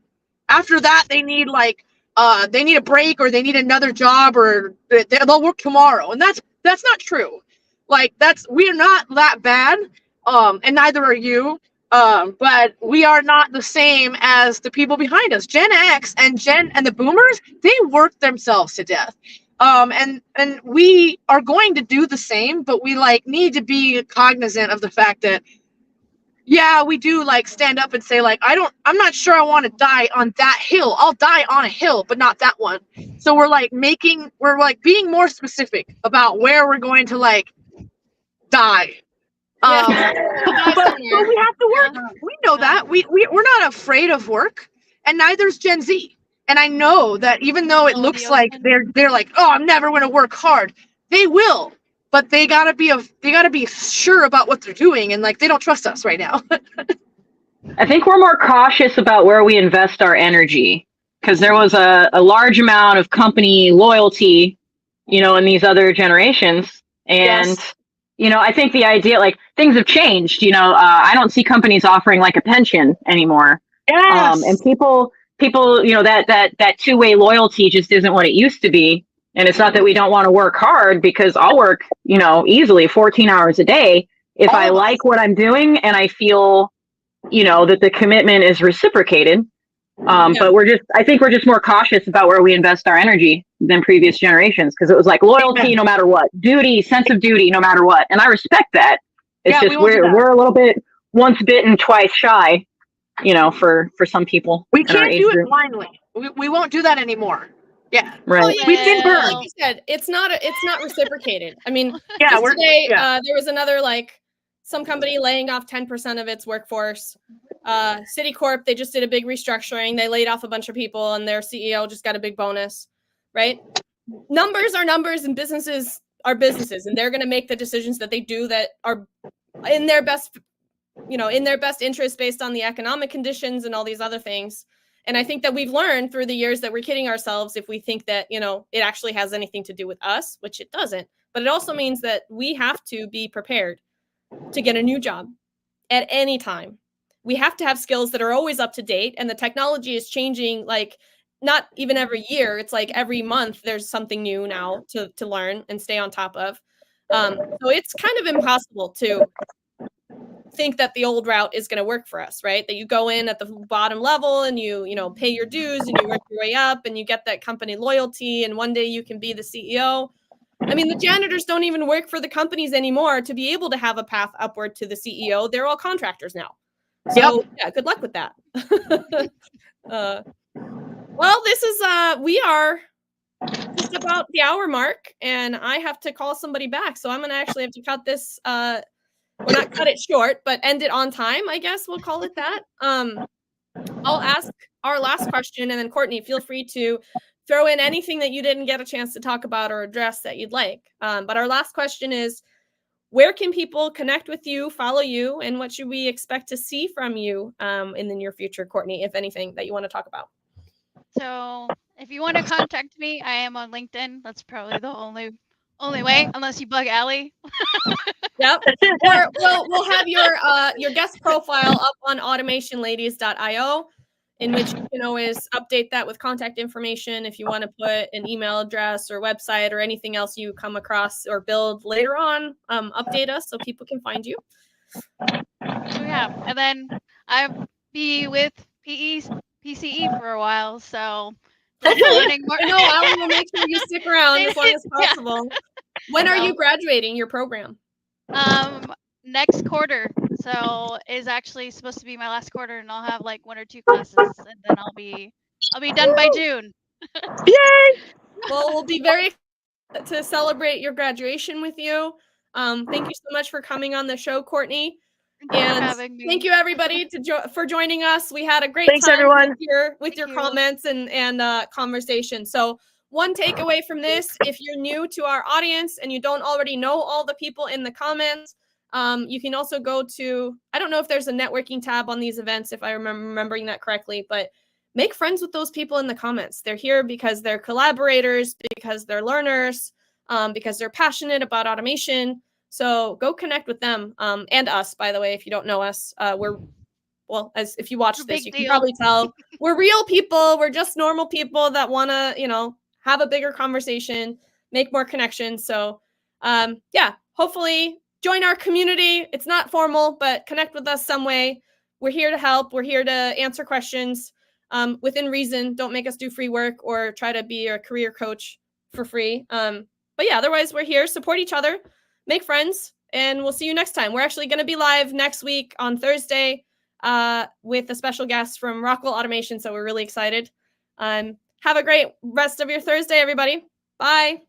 After that, they need a break or they need another job or they'll work tomorrow. And that's not true. We're not that bad. and neither are you. But we are not the same as the people behind us. Gen X and the boomers, they work themselves to death. And we are going to do the same, but we like need to be cognizant of the fact that, yeah, we do like stand up and say like, I'm not sure I want to die on that hill. I'll die on a hill, but not that one. So we're like being more specific about where we're going to like die. Yeah. But we have to work. We know that. We're not afraid of work, and neither's Gen Z. And I know that even though it looks like they're like, oh, I'm never going to work hard. They will, but they gotta be sure about what they're doing, and like they don't trust us right now. I think we're more cautious about where we invest our energy because there was a large amount of company loyalty, in these other generations. And, Yes. I think the idea, like things have changed, I don't see companies offering like a pension anymore. Yes. And people, that two-way loyalty just isn't what it used to be. And it's not that we don't want to work hard because I'll work, easily 14 hours a day if I like what I'm doing and I feel, that the commitment is reciprocated. But I think we're just more cautious about where we invest our energy than previous generations because it was like loyalty no matter what, sense of duty no matter what. And I respect that. It's just we're a little bit once bitten, twice shy, for some people. We can't do it blindly. We won't do that anymore. Yeah. Right. Well, We've been burned. like you said, it's not reciprocated. I mean, Yeah, just today there was another some company laying off 10% of its workforce. Citicorp, they just did a big restructuring. They laid off a bunch of people and their CEO just got a big bonus, right? Numbers are numbers and businesses are businesses, and they're going to make the decisions that they do that are in their best, in their best interest based on the economic conditions and all these other things. And I think that we've learned through the years that we're kidding ourselves if we think that, it actually has anything to do with us, which it doesn't. But it also means that we have to be prepared to get a new job at any time. We have to have skills that are always up to date, and the technology is changing not even every year. It's like every month there's something new now to learn and stay on top of. So it's kind of impossible to think that the old route is going to work for us, right? That you go in at the bottom level and you pay your dues and you work your way up and you get that company loyalty and one day you can be the CEO. I mean, the janitors don't even work for the companies anymore to be able to have a path upward to the CEO. They're all contractors now. So yeah, good luck with that. Well, we are just about the hour mark and I have to call somebody back. So I'm going to actually have to cut this, well, not cut it short, but end it on time. I guess we'll call it that. I'll ask our last question and then Kortni, feel free to throw in anything that you didn't get a chance to talk about or address that you'd like. But our last question is, where can people connect with you, follow you, and what should we expect to see from you in the near future, Kortni, if anything that you want to talk about? So if you want to contact me, I am on LinkedIn. That's probably the only way, unless you bug Allie. Yep. Or we'll have your guest profile up on automationladies.io, in which you can always update that with contact information if you want to put an email address or website or anything else you come across or build later on. Update us so people can find you. Yeah, and then I'll be with PCE for a while, so learning more. No, Alan will make sure you stick around as long as possible. Yeah. When are you graduating your program? Next quarter. So is actually supposed to be my last quarter, and I'll have like 1 or 2 classes, and then I'll be done by June. Yay! Well, we'll be very excited to celebrate your graduation with you. Thank you so much for coming on the show, Kortni. And thank you everybody for joining us. We had a great time everyone. with your comments and conversation. So one takeaway from this, if you're new to our audience and you don't already know all the people in the comments, you can also go to, I don't know if there's a networking tab on these events, if I remembering that correctly, but make friends with those people in the comments. They're here because they're collaborators, because they're learners, because they're passionate about automation. So go connect with them and us, by the way, if you don't know us. If you watch this, you can probably tell we're real people. We're just normal people that want to, have a bigger conversation, make more connections. So yeah, hopefully join our community. It's not formal, but connect with us some way. We're here to help. We're here to answer questions within reason. Don't make us do free work or try to be a career coach for free. But yeah, otherwise we're here. Support each other, make friends, and we'll see you next time. We're actually going to be live next week on Thursday with a special guest from Rockwell Automation. So we're really excited. Have a great rest of your Thursday, everybody. Bye.